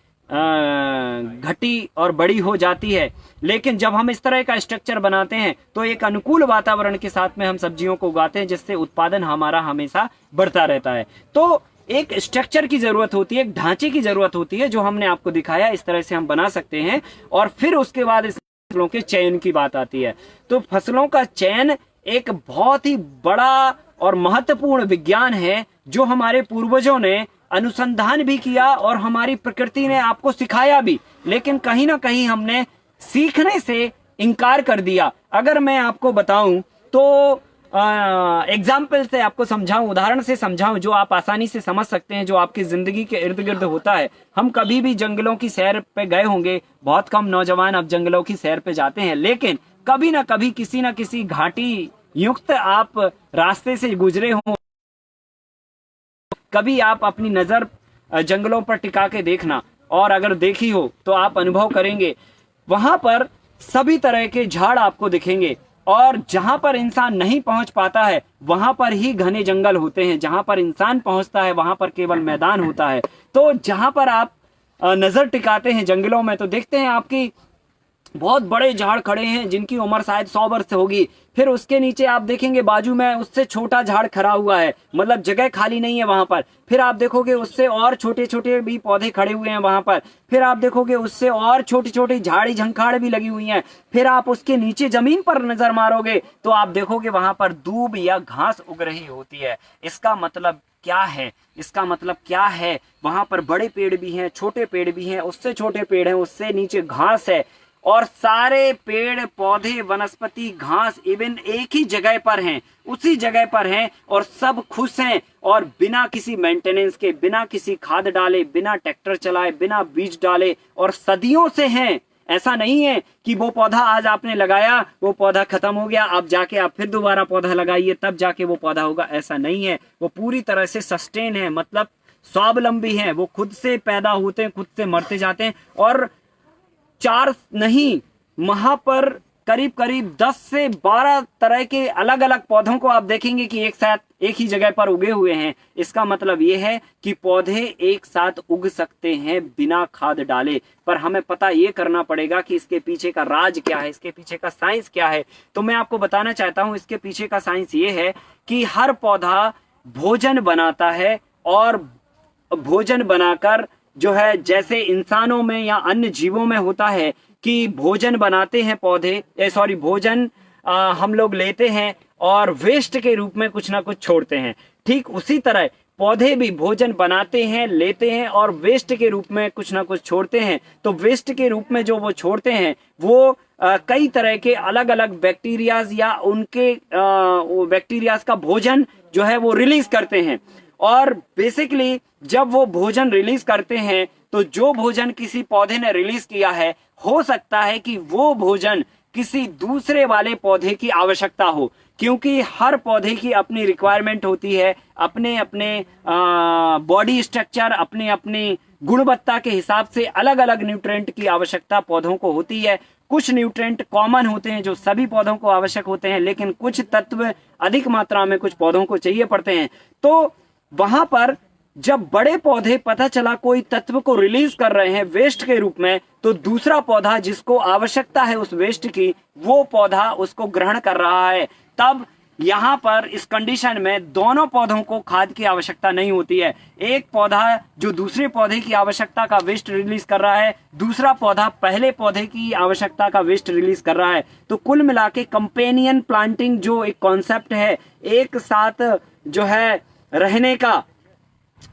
घटी और बड़ी हो जाती है। लेकिन जब हम इस तरह का स्ट्रक्चर बनाते हैं तो एक अनुकूल वातावरण के साथ में हम सब्जियों को उगाते हैं, जिससे उत्पादन हमारा हमेशा बढ़ता रहता है। तो एक स्ट्रक्चर की जरूरत होती है, एक ढांचे की जरूरत होती है, जो हमने आपको दिखाया इस तरह से हम बना सकते हैं। और फिर उसके बाद इस फसलों के चयन की बात आती है। तो फसलों का चयन एक बहुत ही बड़ा और महत्वपूर्ण विज्ञान है जो हमारे पूर्वजों ने अनुसंधान भी किया और हमारी प्रकृति ने आपको सिखाया भी, लेकिन कहीं ना कहीं हमने सीखने से इनकार कर दिया। अगर मैं आपको बताऊं तो एग्जाम्पल से आपको समझाऊं, उदाहरण से समझाऊं जो आप आसानी से समझ सकते हैं, जो आपकी जिंदगी के इर्द गिर्द होता है। हम कभी भी जंगलों की सैर पे गए होंगे, बहुत कम नौजवान अब जंगलों की सैर पे जाते हैं, लेकिन कभी ना कभी किसी ना किसी घाटी युक्त आप रास्ते से गुजरे हों। कभी आप अपनी नजर जंगलों पर टिका के देखना, और अगर देखी हो तो आप अनुभव करेंगे वहां पर सभी तरह के झाड़ आपको दिखेंगे। और जहां पर इंसान नहीं पहुंच पाता है वहां पर ही घने जंगल होते हैं, जहां पर इंसान पहुंचता है वहां पर केवल मैदान होता है। तो जहां पर आप नजर टिकाते हैं जंगलों में तो देखते हैं आपकी बहुत बड़े झाड़ खड़े हैं जिनकी उम्र शायद 100 वर्ष होगी। फिर उसके नीचे आप देखेंगे बाजू में उससे छोटा झाड़ खड़ा हुआ है, मतलब जगह खाली नहीं है वहां पर। फिर आप देखोगे उससे और छोटे छोटे भी पौधे खड़े हुए हैं वहां पर। फिर आप देखोगे उससे और छोटी छोटी झाड़ी झंखाड़ भी लगी हुई हैं। फिर आप उसके नीचे जमीन पर नजर मारोगे तो आप देखोगे वहां पर दूब या घास उग रही होती है। इसका मतलब क्या है, इसका मतलब क्या है, वहां पर बड़े पेड़ भी हैं, छोटे पेड़ भी हैं, उससे छोटे पेड़ हैं, उससे नीचे घास है, और सारे पेड़ पौधे वनस्पति घास इवन एक ही जगह पर हैं, उसी जगह पर हैं और सब खुश हैं और बिना किसी मेंटेनेंस के, बिना किसी खाद डाले, बिना ट्रैक्टर चलाए, बिना बीज डाले, और सदियों से हैं। ऐसा नहीं है कि वो पौधा आज आपने लगाया, वो पौधा खत्म हो गया, आप जाके आप फिर दोबारा पौधा लगाइए तब जाके वो पौधा होगा, ऐसा नहीं है। वो पूरी तरह से सस्टेन है, मतलब स्वावलंबी है, वो खुद से पैदा होते हैं, खुद से मरते जाते हैं। और 4 नहीं, वहां पर करीब करीब 10 से 12 तरह के अलग अलग पौधों को आप देखेंगे कि एक साथ एक ही जगह पर उगे हुए हैं। इसका मतलब ये है कि पौधे एक साथ उग सकते हैं बिना खाद डाले। पर हमें पता ये करना पड़ेगा कि इसके पीछे का राज क्या है, इसके पीछे का साइंस क्या है। तो मैं आपको बताना चाहता हूं, इसके पीछे का साइंस ये है कि हर पौधा भोजन बनाता है, और भोजन बनाकर जो है, जैसे इंसानों में या अन्य जीवों में होता है कि भोजन बनाते हैं पौधे, भोजन हम लोग लेते हैं और वेस्ट के रूप में कुछ ना कुछ छोड़ते हैं। ठीक उसी तरह पौधे भी भोजन बनाते हैं, लेते हैं और वेस्ट के रूप में कुछ ना कुछ छोड़ते हैं। तो वेस्ट के रूप में जो वो छोड़ते हैं वो कई तरह के अलग अलग बैक्टीरियाज या उनके बैक्टीरियाज का भोजन जो है वो रिलीज करते हैं। और बेसिकली जब वो भोजन रिलीज करते हैं तो जो भोजन किसी पौधे ने रिलीज किया है, हो सकता है कि वो भोजन किसी दूसरे वाले पौधे की आवश्यकता हो, क्योंकि हर पौधे की अपनी रिक्वायरमेंट होती है, अपने अपने बॉडी स्ट्रक्चर, अपने अपने गुणवत्ता के हिसाब से अलग अलग न्यूट्रिएंट की आवश्यकता पौधों को होती है। कुछ न्यूट्रिएंट कॉमन होते हैं जो सभी पौधों को आवश्यक होते हैं, लेकिन कुछ तत्व अधिक मात्रा में कुछ पौधों को चाहिए पड़ते हैं। तो वहां पर जब बड़े पौधे पता चला कोई तत्व को रिलीज कर रहे हैं वेस्ट के रूप में, तो दूसरा पौधा जिसको आवश्यकता है उस वेस्ट की, वो पौधा उसको ग्रहण कर रहा है। तब यहाँ पर इस कंडीशन में दोनों पौधों को खाद की आवश्यकता नहीं होती है। एक पौधा जो दूसरे पौधे की आवश्यकता का वेस्ट रिलीज कर रहा है, दूसरा पौधा पहले पौधे की आवश्यकता का वेस्ट रिलीज कर रहा है। तो कुल मिला के कंपेनियन प्लांटिंग जो एक कॉन्सेप्ट है, एक साथ जो है रहने का,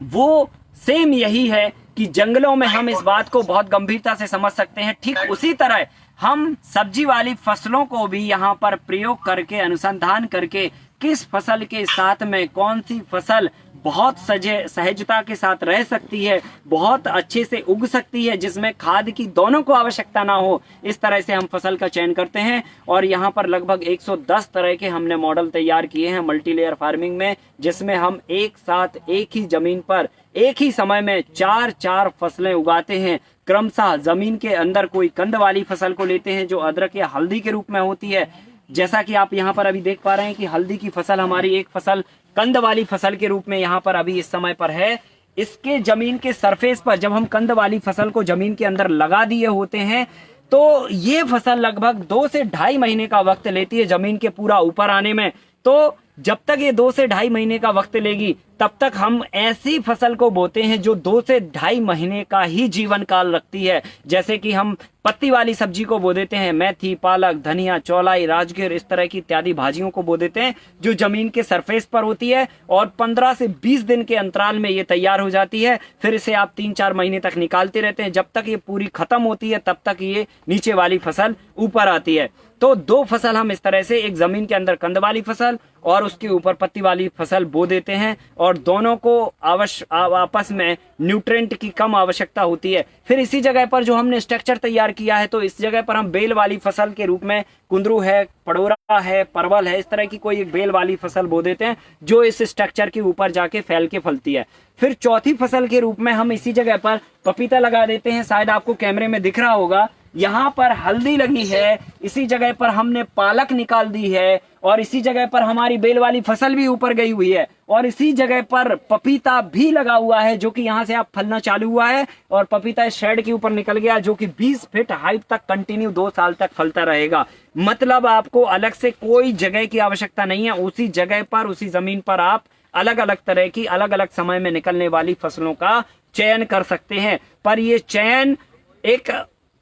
वो सेम यही है कि जंगलों में हम इस बात को बहुत गंभीरता से समझ सकते हैं। ठीक उसी तरह हम सब्जी वाली फसलों को भी यहाँ पर प्रयोग करके, अनुसंधान करके, किस फसल के साथ में कौन सी फसल बहुत सहजता के साथ रह सकती है, बहुत अच्छे से उग सकती है, जिसमें खाद की दोनों को आवश्यकता ना हो, इस तरह से हम फसल का चयन करते हैं। और यहाँ पर लगभग 110 तरह के हमने मॉडल तैयार किए हैं मल्टी लेयर फार्मिंग में, जिसमें हम एक साथ एक ही जमीन पर एक ही समय में 4 फसलें उगाते हैं। क्रमशः जमीन के अंदर कोई कंद वाली फसल को लेते हैं जो अदरक या हल्दी के रूप में होती है। जैसा कि आप यहाँ पर अभी देख पा रहे हैं कि हल्दी की फसल हमारी एक फसल कंद वाली फसल के रूप में यहाँ पर अभी इस समय पर है। इसके जमीन के सरफेस पर जब हम कंद वाली फसल को जमीन के अंदर लगा दिए होते हैं, तो ये फसल लगभग 2 से 2.5 महीने का वक्त लेती है जमीन के पूरा ऊपर आने में। तो जब तक ये 2 से 2.5 महीने का वक्त लेगी, तब तक हम ऐसी फसल को बोते हैं जो 2 से 2.5 महीने का ही जीवन काल रखती है। जैसे कि हम पत्ती वाली सब्जी को बो देते हैं, मेथी, पालक, धनिया, चौलाई, राजगिर, इस तरह की इत्यादि भाजियों को बो देते हैं जो जमीन के सरफेस पर होती है, और 15 से 20 दिन के अंतराल में ये तैयार हो जाती है। फिर इसे आप 3-4 महीने तक निकालते रहते हैं, जब तक ये पूरी खत्म होती है तब तक ये नीचे वाली फसल ऊपर आती है। तो 2 फसल हम इस तरह से, एक जमीन के अंदर कंद वाली फसल और उसके ऊपर पत्ती वाली फसल बो देते हैं, और दोनों को आपस में न्यूट्रिएंट की कम आवश्यकता होती है। फिर इसी जगह पर जो हमने स्ट्रक्चर तैयार किया है, तो इस जगह पर हम बेल वाली फसल के रूप में कुंदरू है, पड़ोरा है, परवल है, इस तरह की कोई एक बेल वाली फसल बो देते हैं जो इस स्ट्रक्चर के ऊपर जाके फैल के फलती है। फिर चौथी फसल के रूप में हम इसी जगह पर पपीता लगा देते हैं। शायद आपको कैमरे में दिख रहा होगा, यहाँ पर हल्दी लगी है, इसी जगह पर हमने पालक निकाल दी है, और इसी जगह पर हमारी बेल वाली फसल भी ऊपर गई हुई है, और इसी जगह पर पपीता भी लगा हुआ है जो कि यहाँ से आप फलना चालू हुआ है, और पपीता इस शेड के ऊपर निकल गया जो कि 20 फीट हाइट तक कंटिन्यू 2 साल तक फलता रहेगा। मतलब आपको अलग से कोई जगह की आवश्यकता नहीं है, उसी जगह पर, उसी जमीन पर आप अलग अलग तरह की, अलग अलग समय में निकलने वाली फसलों का चयन कर सकते हैं। पर यह चयन एक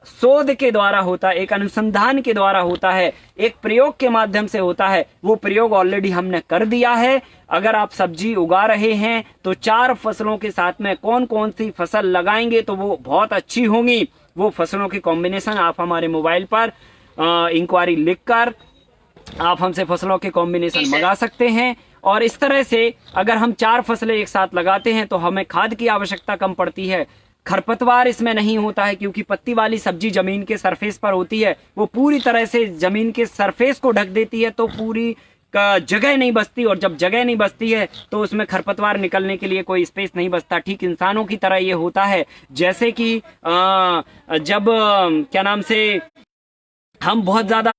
शोध के द्वारा होता है, एक अनुसंधान के द्वारा होता है, एक प्रयोग के माध्यम से होता है। वो प्रयोग ऑलरेडी हमने कर दिया है। अगर आप सब्जी उगा रहे हैं तो 4 फसलों के साथ में कौन कौन सी फसल लगाएंगे तो वो बहुत अच्छी होंगी। वो फसलों की कॉम्बिनेशन आप हमारे मोबाइल पर इंक्वायरी लिखकर आप हमसे फसलों के कॉम्बिनेशन मंगा सकते हैं। और इस तरह से अगर हम 4 फसलें एक साथ लगाते हैं तो हमें खाद की आवश्यकता कम पड़ती है, खरपतवार इसमें नहीं होता है, क्योंकि पत्ती वाली सब्जी जमीन के सरफेस पर होती है, वो पूरी तरह से जमीन के सरफेस को ढक देती है, तो पूरी का जगह नहीं बचती, और जब जगह नहीं बचती है तो उसमें खरपतवार निकलने के लिए कोई स्पेस नहीं बचता। ठीक इंसानों की तरह ये होता है, जैसे कि जब क्या नाम से हम बहुत ज्यादा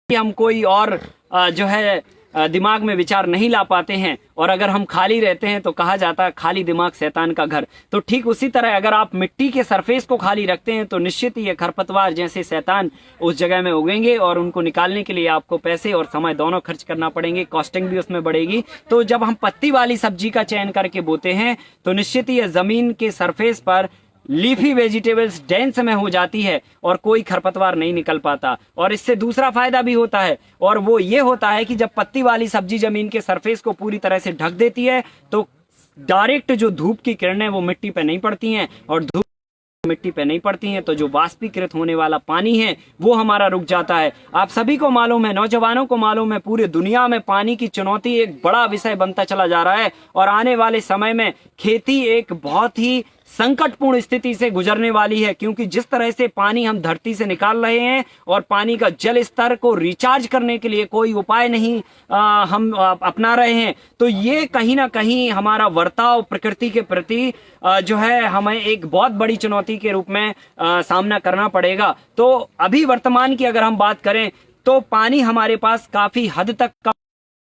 हम कोई और जो है दिमाग में विचार नहीं ला पाते हैं, और अगर हम खाली रहते हैं तो कहा जाता है खाली दिमाग शैतान का घर। तो ठीक उसी तरह अगर आप मिट्टी के सरफेस को खाली रखते हैं तो निश्चित ही ये खरपतवार जैसे शैतान उस जगह में उगेंगे, और उनको निकालने के लिए आपको पैसे और समय दोनों खर्च करना पड़ेंगे, कॉस्टिंग भी उसमें बढ़ेगी। तो जब हम पत्ती वाली सब्जी का चयन करके बोते हैं तो निश्चित ही ये जमीन के सरफेस पर लीफी वेजिटेबल्स डेंस में हो जाती है और कोई खरपतवार नहीं निकल पाता। और इससे दूसरा फायदा भी होता है, और वो ये होता है कि जब पत्ती वाली सब्जी जमीन के सरफेस को पूरी तरह से ढक देती है तो डायरेक्ट जो धूप की किरणें वो मिट्टी पे नहीं पड़ती हैं, और धूप मिट्टी पे नहीं पड़ती हैं तो जो वाष्पीकृत होने वाला पानी है वो हमारा रुक जाता है। आप सभी को मालूम है, नौजवानों को मालूम है, पूरी दुनिया में पानी की चुनौती एक बड़ा विषय बनता चला जा रहा है, और आने वाले समय में खेती एक बहुत ही संकटपूर्ण स्थिति से गुजरने वाली है, क्योंकि जिस तरह से पानी हम धरती से निकाल रहे हैं और पानी का जल स्तर को रिचार्ज करने के लिए कोई उपाय नहीं हम अपना रहे हैं, तो ये कहीं ना कहीं हमारा वर्ताव प्रकृति के प्रति जो है हमें एक बहुत बड़ी चुनौती के रूप में सामना करना पड़ेगा। तो अभी वर्तमान की अगर हम बात करें तो पानी हमारे पास काफी हद तक कम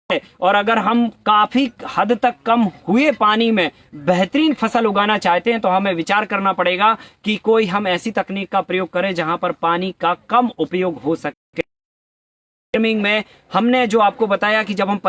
है, और अगर हम काफी हद तक कम हुए पानी में बेहतरीन फसल उगाना चाहते हैं तो हमें विचार करना पड़ेगा कि कोई हम ऐसी तकनीक का प्रयोग करें जहां पर पानी का कम उपयोग हो सके। फार्मिंग में हमने जो आपको बताया कि जब हम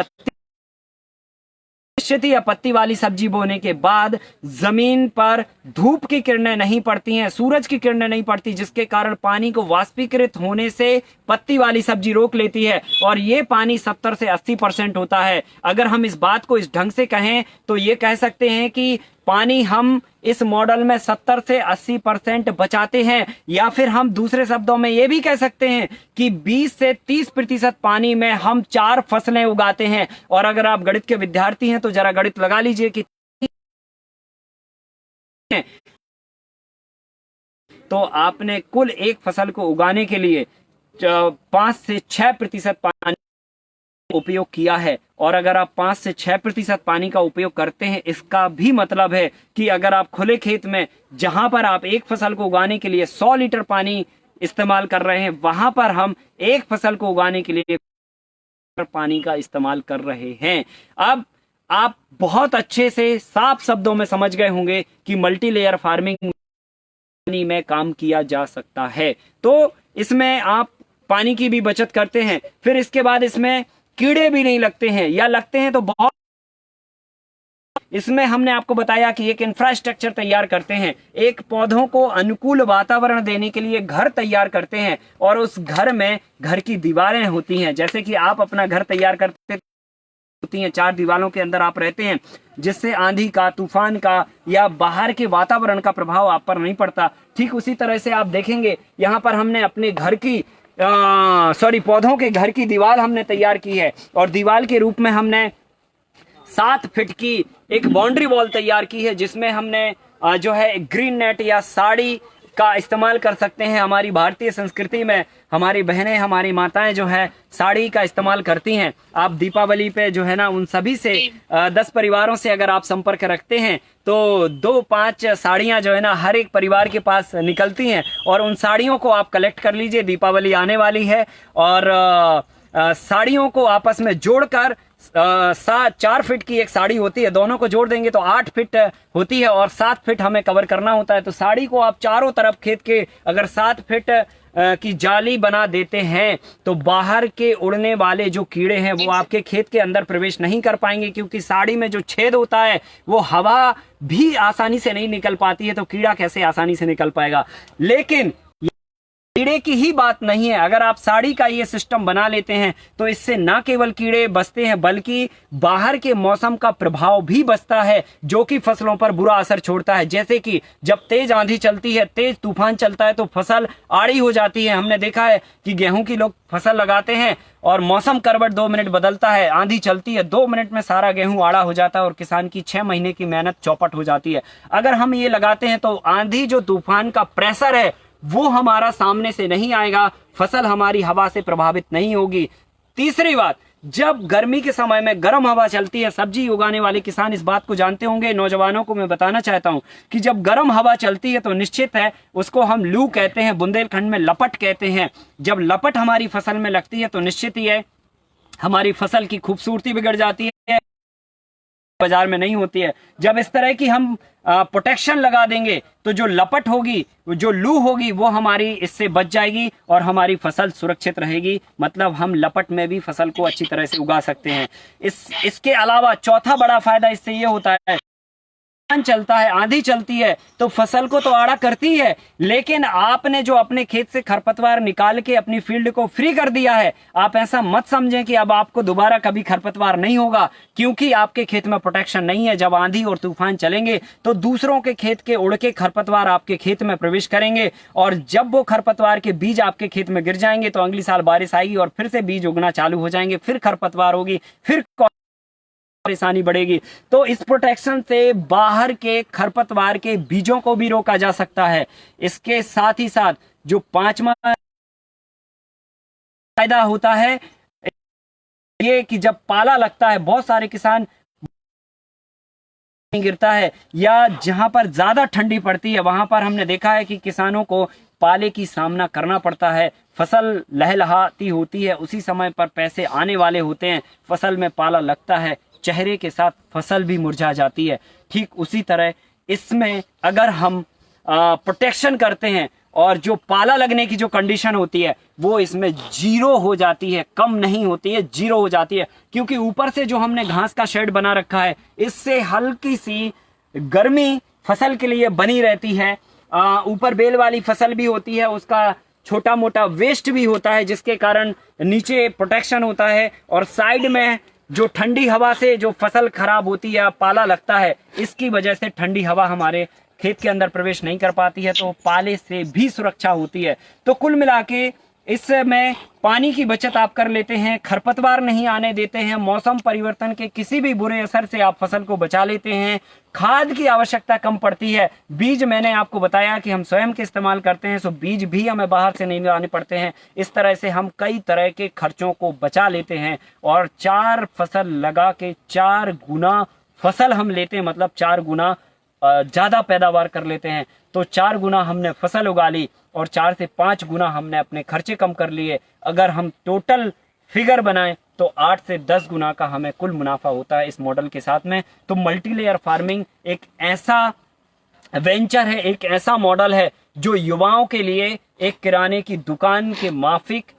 या पत्ती वाली सब्जी बोने के बाद जमीन पर धूप की किरणें नहीं पड़ती हैं, सूरज की किरणें नहीं पड़ती, जिसके कारण पानी को वाष्पीकृत होने से पत्ती वाली सब्जी रोक लेती है, और ये पानी 70 से 80% होता है। अगर हम इस बात को इस ढंग से कहें तो ये कह सकते हैं कि पानी हम इस मॉडल में 70 से 80% बचाते हैं, या फिर हम दूसरे शब्दों में ये भी कह सकते हैं कि 20 से 30% पानी में हम 4 फसलें उगाते हैं। और अगर आप गणित के विद्यार्थी हैं तो जरा गणित लगा लीजिए कि तो आपने कुल एक फसल को उगाने के लिए 5 से 6% पानी उपयोग किया है। और अगर आप 5 से 6% पानी का उपयोग करते हैं, इसका भी मतलब है कि अगर आप खुले खेत में जहां पर आप एक फसल को उगाने के लिए 100 लीटर पानी इस्तेमाल कर रहे हैं, वहां पर हम एक फसल को उगाने के लिए पानी का इस्तेमाल कर रहे हैं। अब आप बहुत अच्छे से साफ शब्दों में समझ गए होंगे कि मल्टी लेयर फार्मिंग में काम किया जा सकता है। तो इसमें आप पानी की भी बचत करते हैं, फिर इसके बाद इसमें कीड़े भी नहीं लगते हैं, या लगते हैं तो बहुत। इसमें हमने आपको बताया कि एक इंफ्रास्ट्रक्चर तैयार करते हैं, एक पौधों को अनुकूल वातावरण देने के लिए घर तैयार करते हैं, और उस घर में घर की दीवारें होती हैं, जैसे कि आप अपना घर तैयार करते होती हैं, 4 दीवारों के अंदर आप रहते हैं, जिससे आंधी का, तूफान का या बाहर के वातावरण का प्रभाव आप पर नहीं पड़ता। ठीक उसी तरह से आप देखेंगे यहाँ पर हमने अपने घर की पौधों के घर की दीवार हमने तैयार की है, और दीवार के रूप में हमने 7 फीट की एक बाउंड्री वॉल तैयार की है, जिसमें हमने जो है ग्रीन नेट या साड़ी का इस्तेमाल कर सकते हैं। हमारी भारतीय संस्कृति में हमारी बहनें, हमारी माताएं जो है साड़ी का इस्तेमाल करती हैं। आप दीपावली पे जो है ना उन सभी से 10 परिवारों से अगर आप संपर्क रखते हैं तो 2-5 साड़ियां जो है ना हर एक परिवार के पास निकलती हैं, और उन साड़ियों को आप कलेक्ट कर लीजिए। दीपावली आने वाली है, और साड़ियों को आपस में जोड़कर 4 फीट की एक साड़ी होती है, दोनों को जोड़ देंगे तो 8 फीट होती है, और 7 फीट हमें कवर करना होता है। तो साड़ी को आप चारों तरफ खेत के अगर 7 फीट की जाली बना देते हैं तो बाहर के उड़ने वाले जो कीड़े हैं वो आपके खेत के अंदर प्रवेश नहीं कर पाएंगे, क्योंकि साड़ी में जो छेद होता है वो हवा भी आसानी से नहीं निकल पाती है, तो कीड़ा कैसे आसानी से निकल पाएगा। लेकिन कीड़े की ही बात नहीं है। अगर आप साड़ी का ये सिस्टम बना लेते हैं तो इससे ना केवल कीड़े बचते हैं बल्कि बाहर के मौसम का प्रभाव भी बचता है, जो कि फसलों पर बुरा असर छोड़ता है। जैसे कि जब तेज आंधी चलती है, तेज तूफान चलता है तो फसल आड़ी हो जाती है। हमने देखा है कि गेहूं की लोग फसल लगाते हैं और मौसम करवट 2 मिनट बदलता है, आंधी चलती है, 2 मिनट में सारा गेहूं आड़ा हो जाता है और किसान की 6 महीने की मेहनत चौपट हो जाती है। अगर हम ये लगाते हैं तो आंधी जो तूफान का प्रेशर है वो हमारा सामने से नहीं आएगा, फसल हमारी हवा से प्रभावित नहीं होगी। तीसरी बात, जब गर्मी के समय में गर्म हवा चलती है, सब्जी उगाने वाले किसान इस बात को जानते होंगे, नौजवानों को मैं बताना चाहता हूं कि जब गर्म हवा चलती है तो निश्चित है उसको हम लू कहते हैं, बुंदेलखंड में लपट कहते हैं। जब लपट हमारी फसल में लगती है तो निश्चित ही है हमारी फसल की खूबसूरती बिगड़ जाती है, बाजार में नहीं होती है। जब इस तरह की हम प्रोटेक्शन लगा देंगे तो जो लपट होगी, जो लू होगी, वो हमारी इससे बच जाएगी और हमारी फसल सुरक्षित रहेगी। मतलब हम लपट में भी फसल को अच्छी तरह से उगा सकते हैं। इसके अलावा चौथा बड़ा फायदा इससे ये होता है, चलता है, आंधी चलती है तो फसल को तो आड़ा करती है, लेकिन आपने जो अपने खेत से खरपतवार निकाल के अपनी फील्ड को फ्री कर दिया है, आप ऐसा मत समझें कि अब आपको दोबारा कभी खरपतवार नहीं होगा, क्योंकि आपके खेत में प्रोटेक्शन नहीं है। जब आंधी और तूफान चलेंगे तो दूसरों के खेत के उड़ के खरपतवार आपके खेत में प्रवेश करेंगे और जब वो खरपतवार के बीज आपके खेत में गिर जाएंगे तो अगली साल बारिश आएगी और फिर से बीज उगना चालू हो जाएंगे, फिर खरपतवार होगी, फिर परेशानी बढ़ेगी। तो इस प्रोटेक्शन से बाहर के खरपतवार के बीजों को भी रोका जा सकता है। इसके साथ ही साथ जो पांचवा फायदा होता है ये कि जब पाला लगता है, बहुत सारे किसान गिरता है या जहां पर ज्यादा ठंडी पड़ती है वहां पर हमने देखा है कि किसानों को पाले की सामना करना पड़ता है। फसल लहलहाती होती है, उसी समय पर पैसे आने वाले होते हैं, फसल में पाला लगता है, चेहरे के साथ फसल भी मुरझा जाती है। ठीक उसी तरह इसमें अगर हम प्रोटेक्शन करते हैं और जो पाला लगने की जो कंडीशन होती है वो इसमें 0 हो जाती है, कम नहीं होती है, 0 हो जाती है, क्योंकि ऊपर से जो हमने घास का शेड बना रखा है इससे हल्की सी गर्मी फसल के लिए बनी रहती है। ऊपर बेल वाली फसल भी होती है, उसका छोटा मोटा वेस्ट भी होता है जिसके कारण नीचे प्रोटेक्शन होता है और साइड में जो ठंडी हवा से जो फसल खराब होती है, पाला लगता है, इसकी वजह से ठंडी हवा हमारे खेत के अंदर प्रवेश नहीं कर पाती है, तो पाले से भी सुरक्षा होती है। तो कुल मिला के इसमें पानी की बचत आप कर लेते हैं, खरपतवार नहीं आने देते हैं, मौसम परिवर्तन के किसी भी बुरे असर से आप फसल को बचा लेते हैं, खाद की आवश्यकता कम पड़ती है, बीज मैंने आपको बताया कि हम स्वयं के इस्तेमाल करते हैं, सो बीज भी हमें बाहर से नहीं लाने पड़ते हैं। इस तरह से हम कई तरह के खर्चों को बचा लेते हैं और 4 फसल लगा के 4 गुना फसल हम लेते हैं, मतलब 4 गुना ज्यादा पैदावार कर लेते हैं। तो 4 गुना हमने फसल उगा ली और 4 से 5 गुना हमने अपने खर्चे कम कर लिए। अगर हम टोटल फिगर बनाएं तो 8 से 10 गुना का हमें कुल मुनाफा होता है इस मॉडल के साथ में। तो मल्टीलेयर फार्मिंग एक ऐसा वेंचर है, एक ऐसा मॉडल है जो युवाओं के लिए एक किराने की दुकान के माफिक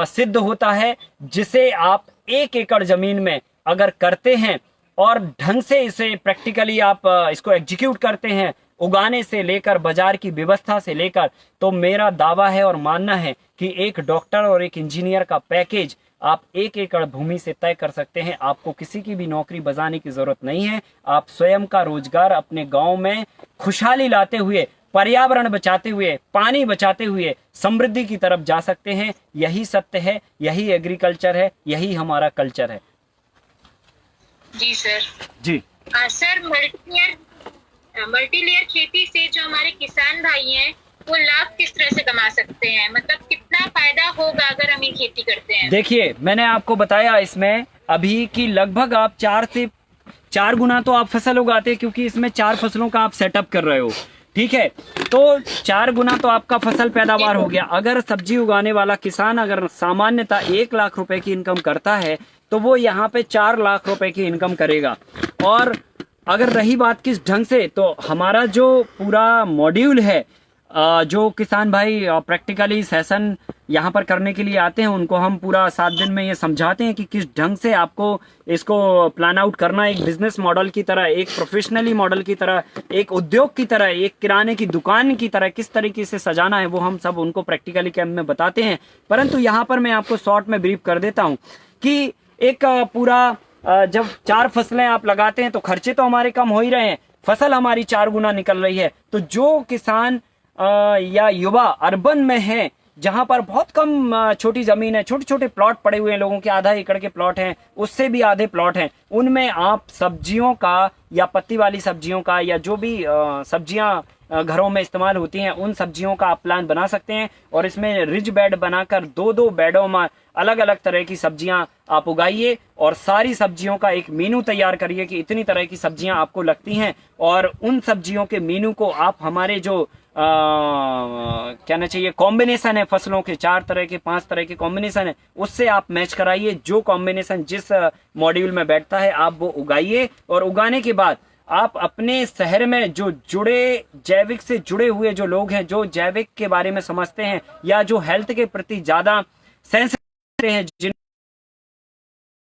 सिद्ध होता है, जिसे आप 1 एकड़ जमीन में अगर करते हैं और ढंग से इसे प्रैक्टिकली आप इसको एग्जीक्यूट करते हैं, उगाने से लेकर बाजार की व्यवस्था से लेकर, तो मेरा दावा है और मानना है कि एक डॉक्टर और एक इंजीनियर का पैकेज आप 1 एकड़ भूमि से तय कर सकते हैं। आपको किसी की भी नौकरी बजाने की जरूरत नहीं है। आप स्वयं का रोजगार अपने गांव में खुशहाली लाते हुए, पर्यावरण बचाते हुए, पानी बचाते हुए समृद्धि की तरफ जा सकते हैं। यही सत्य है, यही एग्रीकल्चर है, यही हमारा कल्चर है। जी सर। जी सर, मल्टीलेयर खेती से जो हमारे किसान भाई हैं वो लाभ किस तरह से कमा सकते हैं, मतलब कितना फायदा होगा अगर हम ये खेती करते हैं? देखिए, मैंने आपको बताया इसमें अभी कि लगभग आप 4 से 4 गुना तो आप फसल उगाते हैं, क्योंकि इसमें 4 फसलों का आप सेटअप कर रहे हो, ठीक है। तो 4 गुना तो आपका फसल पैदावार हो गया। अगर सब्जी उगाने वाला किसान अगर सामान्यतः 1 लाख रुपए की इनकम करता है तो वो यहाँ पे 4 लाख रुपए की इनकम करेगा। और अगर रही बात किस ढंग से, तो हमारा जो पूरा मॉड्यूल है जो किसान भाई प्रैक्टिकली सेशन यहाँ पर करने के लिए आते हैं, उनको हम पूरा 7 दिन में ये समझाते हैं कि किस ढंग से आपको इसको प्लान आउट करना, एक बिजनेस मॉडल की तरह, एक प्रोफेशनली मॉडल की तरह, एक उद्योग की तरह, एक किराने की दुकान की तरह किस तरीके से सजाना है, वो हम सब उनको प्रैक्टिकली कैंप में बताते हैं। परंतु यहाँ पर मैं आपको शॉर्ट में ब्रीफ कर देता हूँ कि एक पूरा जब 4 फसलें आप लगाते हैं तो खर्चे तो हमारे कम हो ही रहे हैं, फसल हमारी 4 गुना निकल रही है। तो जो किसान या युवा अर्बन में है, जहां पर बहुत कम छोटी जमीन है, छोटे छोटे प्लॉट पड़े हुए हैं, लोगों के आधा एकड़ के प्लॉट हैं, उससे भी आधे प्लॉट हैं, उनमें आप सब्जियों का या पत्ती वाली सब्जियों का या जो भी सब्जियां घरों में इस्तेमाल होती हैं, उन सब्जियों का आप प्लान बना सकते हैं। और इसमें रिज बेड बनाकर 2-2 बेडों में अलग अलग तरह की सब्जियां आप उगाइए और सारी सब्जियों का एक मेनू तैयार करिए कि इतनी तरह की सब्जियां आपको लगती हैं, और उन सब्जियों के मेनू को आप हमारे जो कहना चाहिए कॉम्बिनेशन है, फसलों के 4 तरह के 5 तरह के कॉम्बिनेशन है, उससे आप मैच कराइए। जो कॉम्बिनेशन जिस मॉड्यूल में बैठता है आप वो उगाइए, और उगाने के बाद आप अपने शहर में जो जुड़े जैविक से जुड़े हुए जो लोग हैं, जो जैविक के बारे में समझते हैं या जो हेल्थ के प्रति ज्यादा सेंसिटिव हैं, जिन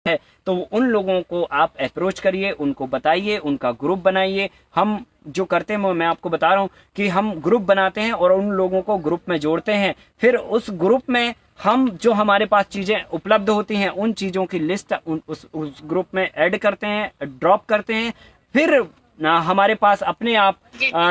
है, तो उन लोगों को आप अप्रोच करिए, उनको बताइए, उनका ग्रुप बनाइए। हम जो करते हैं मैं आपको बता रहा हूं कि हम ग्रुप बनाते हैं और उन लोगों को ग्रुप में जोड़ते हैं। फिर उस ग्रुप में हम जो हमारे पास चीजें उपलब्ध होती हैं, उन चीजों की लिस्ट उस ग्रुप में ऐड करते हैं, ड्रॉप करते हैं। फिर हमारे पास अपने आप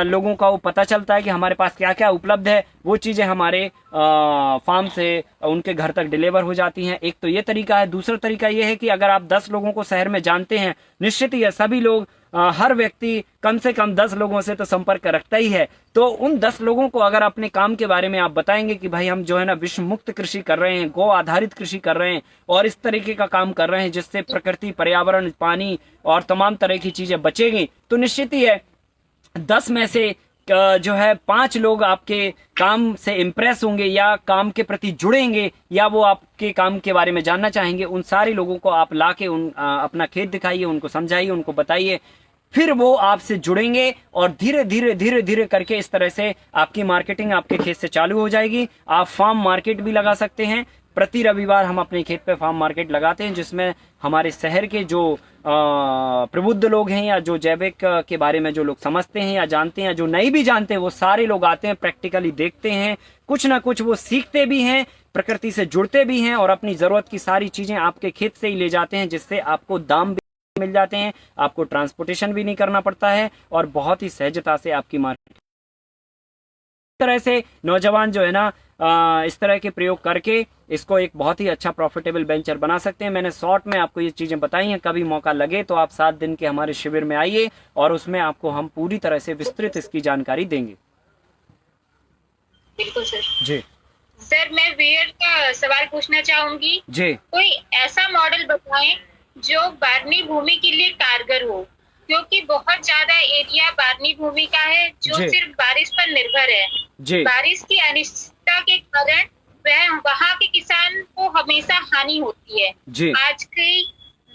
लोगों का वो पता चलता है कि हमारे पास क्या क्या उपलब्ध है, वो चीजें हमारे फार्म से उनके घर तक डिलीवर हो जाती हैं। एक तो ये तरीका है। दूसरा तरीका ये है कि अगर आप 10 लोगों को शहर में जानते हैं, निश्चित ही है सभी लोग हर व्यक्ति कम से कम 10 लोगों से तो संपर्क रखता ही है। तो उन 10 लोगों को अगर अपने काम के बारे में आप बताएंगे कि भाई हम जो है ना विश्व मुक्त कृषि कर रहे हैं, गौ आधारित कृषि कर रहे हैं और इस तरीके का काम कर रहे हैं जिससे प्रकृति, पर्यावरण, पानी और तमाम तरह की चीजें बचेंगी, तो निश्चित ही है 10 में से जो है 5 लोग आपके काम से इम्प्रेस होंगे या काम के प्रति जुड़ेंगे या वो आपके काम के बारे में जानना चाहेंगे। उन सारे लोगों को आप लाके अपना खेत दिखाइए, उनको समझाइए, उनको बताइए, फिर वो आपसे जुड़ेंगे और धीरे धीरे धीरे धीरे करके इस तरह से आपकी मार्केटिंग आपके खेत से चालू हो जाएगी। आप फार्म मार्केट भी लगा सकते हैं। प्रति रविवार हम अपने खेत पे फार्म मार्केट लगाते हैं, जिसमें हमारे शहर के जो प्रबुद्ध लोग हैं या जो जैविक के बारे में जो लोग समझते हैं या जानते हैं, जो नहीं भी जानते हैं, वो सारे लोग आते हैं, प्रैक्टिकली देखते हैं, कुछ ना कुछ वो सीखते भी हैं, प्रकृति से जुड़ते भी हैं और अपनी जरूरत की सारी चीजें आपके खेत से ही ले जाते हैं, जिससे आपको दाम भी मिल जाते हैं, आपको ट्रांसपोर्टेशन भी नहीं करना पड़ता है और बहुत ही सहजता से आपकी मार्केट। इस तरह से नौजवान जो है ना इस तरह के प्रयोग करके इसको एक बहुत ही अच्छा प्रॉफिटेबल वेंचर बना सकते हैं। मैंने शॉर्ट में आपको ये चीजें बताई हैं। कभी मौका लगे तो आप 7 दिन के हमारे शिविर में आइए और उसमें आपको हम पूरी तरह से विस्तृत इसकी जानकारी देंगे। बिल्कुल सर। जी सर, मैं व्यूअर का सवाल पूछना चाहूंगी। जी, कोई ऐसा मॉडल बताएं जो बागनी भूमि के लिए कारगर हो, क्योंकि बहुत ज्यादा एरिया बागनी भूमि का है जो सिर्फ बारिश पर निर्भर है। जी, बारिश की अनिश्चितता के कारण वहाँ के किसान को हमेशा हानि होती है। जी, आज की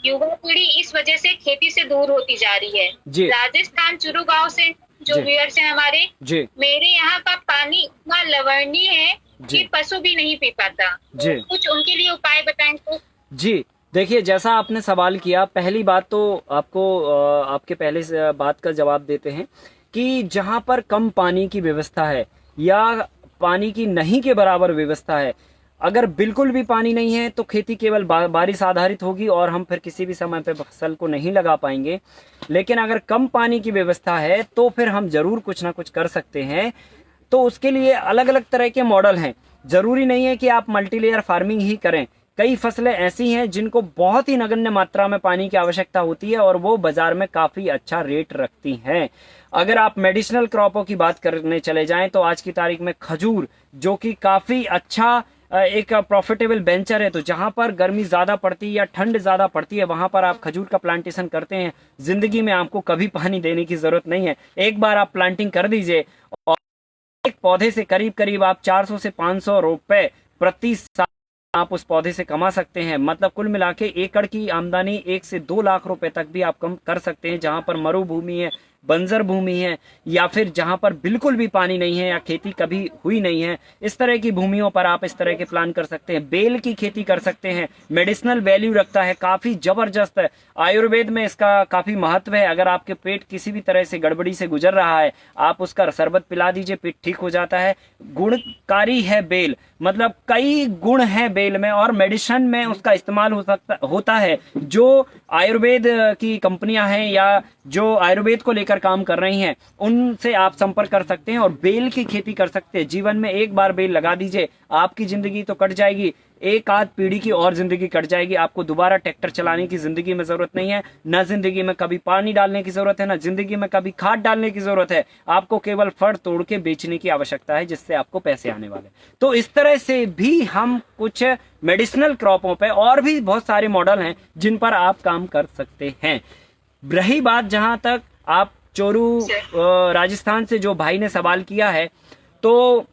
युवा पीढ़ी इस वजह से खेती से दूर होती जा रही है। राजस्थान चुरू गांव से जो व्यूअर्स हैं हमारे, मेरे यहाँ का पानी इतना लवणीय है कि पशु भी नहीं पी पाता। तो कुछ उनके लिए उपाय बताएं तो। जी देखिए, जैसा आपने सवाल किया, पहली बात तो आपको आपके पहले से बात का जवाब देते हैं कि जहां पर कम पानी की व्यवस्था है या पानी की नहीं के बराबर व्यवस्था है, अगर बिल्कुल भी पानी नहीं है तो खेती केवल बारिश आधारित होगी और हम फिर किसी भी समय पे फसल को नहीं लगा पाएंगे। लेकिन अगर कम पानी की व्यवस्था है तो फिर हम जरूर कुछ ना कुछ कर सकते हैं। तो उसके लिए अलग अलग तरह के मॉडल हैं। जरूरी नहीं है कि आप मल्टीलेयर फार्मिंग ही करें। कई फसलें ऐसी हैं जिनको बहुत ही नगण्य मात्रा में पानी की आवश्यकता होती है और वो बाजार में काफी अच्छा रेट रखती हैं। अगर आप मेडिसिनल क्रॉपों की बात करने चले जाएं तो आज की तारीख में खजूर, जो कि काफी अच्छा एक प्रॉफिटेबल वेंचर है, तो जहां पर गर्मी ज्यादा पड़ती है या ठंड ज्यादा पड़ती है वहां पर आप खजूर का प्लांटेशन करते हैं, जिंदगी में आपको कभी पानी देने की जरूरत नहीं है। एक बार आप प्लांटिंग कर दीजिए और एक पौधे से करीब करीब आप 400 से 500 रुपए प्रति साल आप उस पौधे से कमा सकते हैं। मतलब कुल मिला के एकड़ की आमदनी 1 से 2 लाख रुपए तक भी आप कम कर सकते हैं। जहां पर मरुभूमि है, बंजर भूमि है, या फिर जहां पर बिल्कुल भी पानी नहीं है या खेती कभी हुई नहीं है, इस तरह की भूमियों पर आप इस तरह के प्लान कर सकते हैं। बेल की खेती कर सकते हैं, मेडिसिनल वैल्यू रखता है, काफी जबरदस्त है। आयुर्वेद में इसका काफी महत्व है। अगर आपके पेट किसी भी तरह से गड़बड़ी से गुजर रहा है, आप उसका शरबत पिला दीजिए, पेट ठीक हो जाता है। गुणकारी है बेल, मतलब कई गुण है बेल में, और मेडिसिन में उसका इस्तेमाल होता है। जो आयुर्वेद की कंपनियां हैं या जो आयुर्वेद को लेकर काम कर रही हैं, उनसे आप संपर्क कर सकते हैं और बेल की खेती कर सकते हैं। जीवन में एक बार बेल लगा दीजिए, आपकी जिंदगी तो कट जाएगी, एक आध पीढ़ी की और जिंदगी कट जाएगी। आपको दोबारा ट्रैक्टर चलाने की जिंदगी में जरूरत नहीं है, न जिंदगी में कभी पानी डालने की जरूरत है, न जिंदगी में कभी खाद डालने की जरूरत है। आपको केवल फड़ तोड़ के बेचने की आवश्यकता है, जिससे आपको पैसे आने वाले। तो इस तरह से भी हम कुछ मेडिसिनल क्रॉपों पे और भी बहुत सारे मॉडल हैं जिन पर आप काम कर सकते हैं। रही बात जहां तक आप चोरू राजस्थान से जो भाई ने सवाल किया है, तो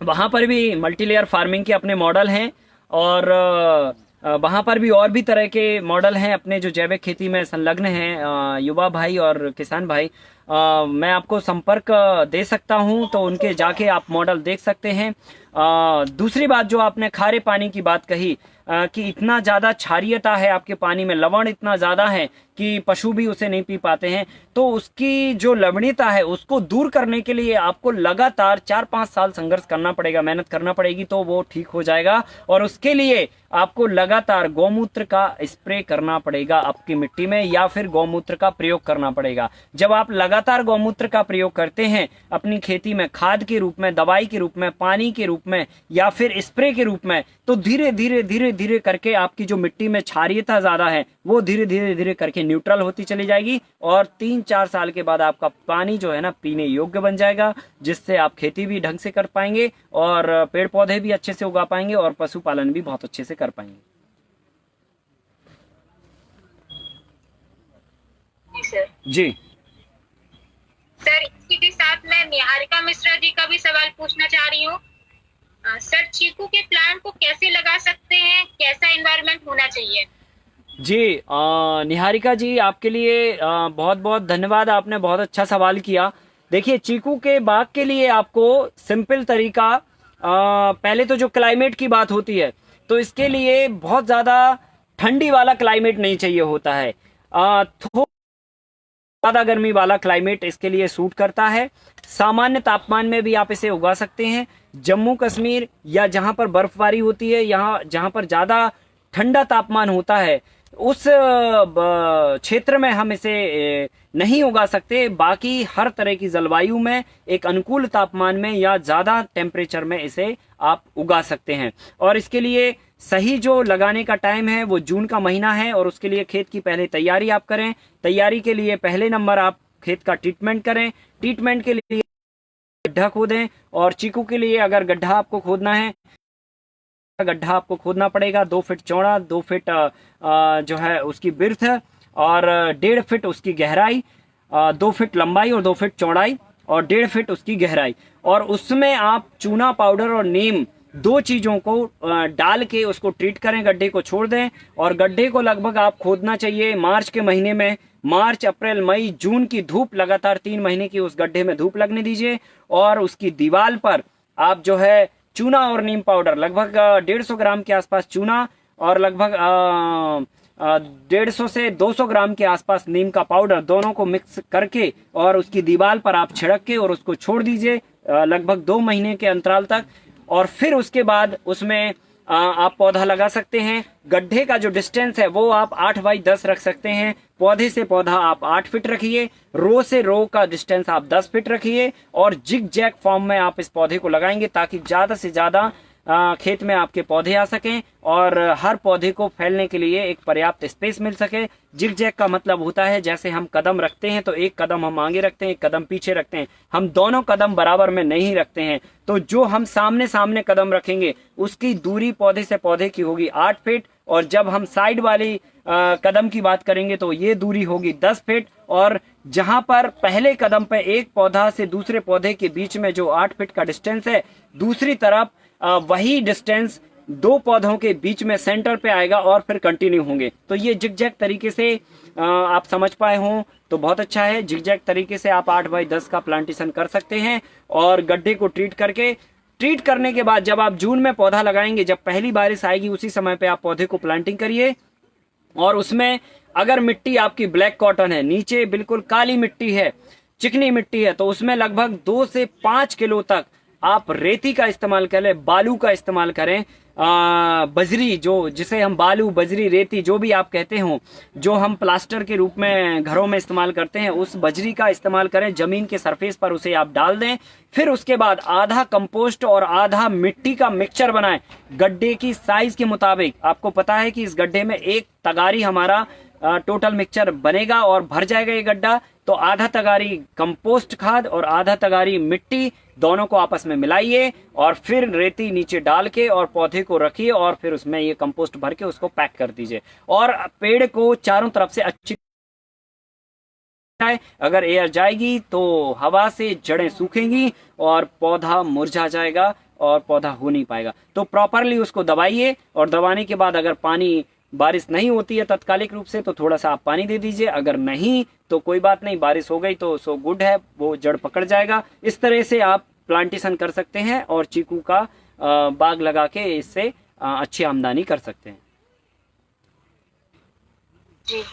वहां पर भी मल्टीलेयर फार्मिंग के अपने मॉडल हैं, और वहां पर भी और भी तरह के मॉडल हैं अपने जो जैविक खेती में संलग्न हैं युवा भाई और किसान भाई। मैं आपको संपर्क दे सकता हूं, तो उनके जाके आप मॉडल देख सकते हैं। दूसरी बात, जो आपने खारे पानी की बात कही कि इतना ज्यादा क्षारीयता है आपके पानी में, लवण इतना ज्यादा है कि पशु भी उसे नहीं पी पाते हैं, तो उसकी जो लवणीयता है उसको दूर करने के लिए आपको लगातार 4-5 साल संघर्ष करना पड़ेगा, मेहनत करना पड़ेगी, तो वो ठीक हो जाएगा। और उसके लिए आपको लगातार गौमूत्र का स्प्रे करना पड़ेगा आपकी मिट्टी में, या फिर गौमूत्र का प्रयोग करना पड़ेगा। जब आप लगातार गौमूत्र का प्रयोग करते हैं अपनी खेती में, खाद के रूप में, दवाई के रूप में, पानी के रूप में, या फिर स्प्रे के रूप में, तो धीरे धीरे धीरे धीरे करके आपकी जो मिट्टी में क्षारीयता ज्यादा है वो धीरे धीरे धीरे करके न्यूट्रल होती चली जाएगी, और 3-4 साल के बाद आपका पानी जो है ना पीने योग्य बन जाएगा, जिससे आप खेती भी ढंग से कर पाएंगे और पेड़ पौधे भी अच्छे से उगा पाएंगे और पशुपालन भी बहुत अच्छे से कर पाएंगे। जी सर, इसी के साथ मैं निहारिका मिश्रा जी का भी सवाल पूछना चाह रही हूँ। सर, चीकू के प्लांट को कैसे लगा सकते हैं, कैसा एनवायरनमेंट होना चाहिए? जी निहारिका जी, आपके लिए बहुत बहुत धन्यवाद, आपने बहुत अच्छा सवाल किया। देखिए, चीकू के बाग के लिए आपको सिंपल तरीका, पहले तो जो क्लाइमेट की बात होती है, तो इसके लिए बहुत ज्यादा ठंडी वाला क्लाइमेट नहीं चाहिए होता है, थोड़ा ज्यादा गर्मी वाला क्लाइमेट इसके लिए सूट करता है। सामान्य तापमान में भी आप इसे उगा सकते हैं। जम्मू कश्मीर या जहां पर बर्फबारी होती है, यहाँ जहां पर ज्यादा ठंडा तापमान होता है, उस क्षेत्र में हम इसे नहीं उगा सकते। बाकी हर तरह की जलवायु में, एक अनुकूल तापमान में या ज्यादा टेम्परेचर में इसे आप उगा सकते हैं। और इसके लिए सही जो लगाने का टाइम है वो जून का महीना है, और उसके लिए खेत की पहले तैयारी आप करें। तैयारी के लिए पहले नंबर आप खेत का ट्रीटमेंट करें। ट्रीटमेंट के लिए गड्ढा खोदें, और चीकू के लिए अगर गड्ढा आपको खोदना है, गड्ढा आपको खोदना पड़ेगा 2 फीट चौड़ा, 2 फीट जो है उसकी बिर्थ, और 1.5 फीट उसकी गहराई, 2 फीट लंबाई और 2 फीट चौड़ाई, और 1.5 फीट उसकी गहराई। और उसमें आप चूना पाउडर और नीम, 2 चीजों को डाल के उसको ट्रीट करें, गड्ढे को छोड़ दें। और गड्ढे को लगभग आप खोदना चाहिए मार्च के महीने में। मार्च, अप्रैल, मई, जून की धूप, लगातार 3 महीने की उस गड्ढे में धूप लगने दीजिए, और उसकी दीवार पर आप जो है चूना और नीम पाउडर, लगभग 150 ग्राम के आसपास चूना और लगभग 150 से 200 ग्राम के आसपास नीम का पाउडर, दोनों को मिक्स करके और उसकी दीवार पर आप छिड़क के और उसको छोड़ दीजिए लगभग 2 महीने के अंतराल तक। और फिर उसके बाद उसमें आप पौधा लगा सकते हैं। गड्ढे का जो डिस्टेंस है वो आप 8 बाई 10 रख सकते हैं। पौधे से पौधा आप 8 फीट रखिए। रो से रो का डिस्टेंस आप 10 फीट रखिए, और जिग जैग फॉर्म में आप इस पौधे को लगाएंगे ताकि ज्यादा से ज्यादा खेत में आपके पौधे आ सकें और हर पौधे को फैलने के लिए एक पर्याप्त स्पेस मिल सके। जिग जैग का मतलब होता है जैसे हम कदम रखते हैं तो एक कदम हम आगे रखते हैं, एक कदम पीछे रखते हैं, हम दोनों कदम बराबर में नहीं रखते हैं। तो जो हम सामने सामने कदम रखेंगे उसकी दूरी पौधे से पौधे की होगी 8 फीट, और जब हम साइड वाली कदम की बात करेंगे तो ये दूरी होगी 10 फीट। और जहां पर पहले कदम पे एक पौधा से दूसरे पौधे के बीच में जो 8 फीट का डिस्टेंस है, दूसरी तरफ वही डिस्टेंस दो पौधों के बीच में सेंटर पे आएगा और फिर कंटिन्यू होंगे। तो ये जिगजैग तरीके से आप समझ पाए हों तो बहुत अच्छा है। जिगजैग तरीके से आप 8x10 का प्लांटेशन कर सकते हैं और गड्ढे को ट्रीट करने के बाद जब आप जून में पौधा लगाएंगे, जब पहली बारिश आएगी उसी समय पे आप पौधे को प्लांटिंग करिए। और उसमें अगर मिट्टी आपकी ब्लैक कॉटन है, नीचे बिल्कुल काली मिट्टी है, चिकनी मिट्टी है, तो उसमें लगभग 2 से 5 किलो तक आप रेती का इस्तेमाल करें, बालू का इस्तेमाल करें। बजरी, जो जिसे हम बालू, बजरी, रेती जो भी आप कहते हो, जो हम प्लास्टर के रूप में घरों में इस्तेमाल करते हैं, उस बजरी का इस्तेमाल करें। जमीन के सरफेस पर उसे आप डाल दें। फिर उसके बाद आधा कंपोस्ट और आधा मिट्टी का मिक्सचर बनाएं गड्ढे की साइज के मुताबिक। आपको पता है कि इस गड्ढे में 1 तगारी हमारा टोटल मिक्सचर बनेगा और भर जाएगा ये गड्ढा। तो आधा तगारी कंपोस्ट खाद और आधा तगारी मिट्टी, दोनों को आपस में मिलाइए और फिर रेती नीचे डाल के और पौधे को रखिए और फिर उसमें ये कंपोस्ट भर के उसको पैक कर दीजिए। और पेड़ को चारों तरफ से अच्छी, अगर एयर जाएगी तो हवा से जड़ें सूखेंगी और पौधा मुरझा जाएगा और पौधा हो नहीं पाएगा। तो प्रॉपरली उसको दबाइए और दबाने के बाद अगर पानी, बारिश नहीं होती है तत्कालिक रूप से, तो थोड़ा सा आप पानी दे दीजिए। अगर नहीं तो कोई बात नहीं, बारिश हो गई तो सो गुड है, वो जड़ पकड़ जाएगा। इस तरह से आप प्लांटेशन कर सकते हैं और चीकू का बाग लगा के इससे अच्छी आमदनी कर सकते हैं। जी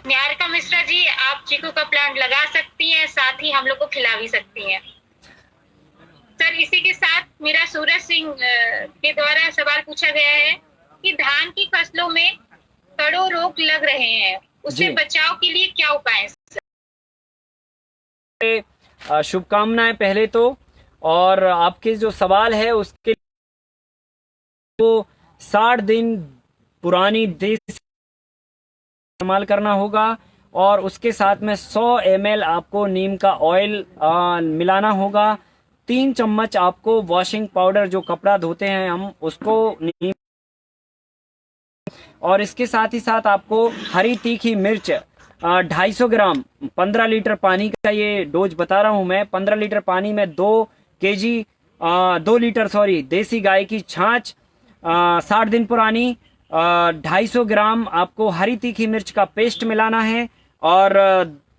निहारिका मिश्रा जी, आप चीकू का प्लांट लगा सकती हैं, साथ ही हम लोग को खिला भी सकती हैं। सर इसी के साथ मेरा सूरज सिंह के द्वारा सवाल पूछा गया है कि धान की फसलों में कड़ों रोग लग रहे हैं, उससे बचाव के लिए क्या उपाय हैं? शुभकामनाएं पहले तो, और आपके जो सवाल है उसके तो 60 दिन पुरानी देसी इस्तेमाल करना होगा और उसके साथ में 100 ml आपको नीम का ऑयल मिलाना होगा। 3 चम्मच आपको वॉशिंग पाउडर, जो कपड़ा धोते हैं हम उसको, नीम, और इसके साथ ही साथ आपको हरी तीखी मिर्च 250 ग्राम, 15 लीटर पानी का ये डोज बता रहा हूं मैं। 15 लीटर पानी में 2 लीटर देसी गाय की छाछ, 60 दिन पुरानी, 250 ग्राम आपको हरी तीखी मिर्च का पेस्ट मिलाना है और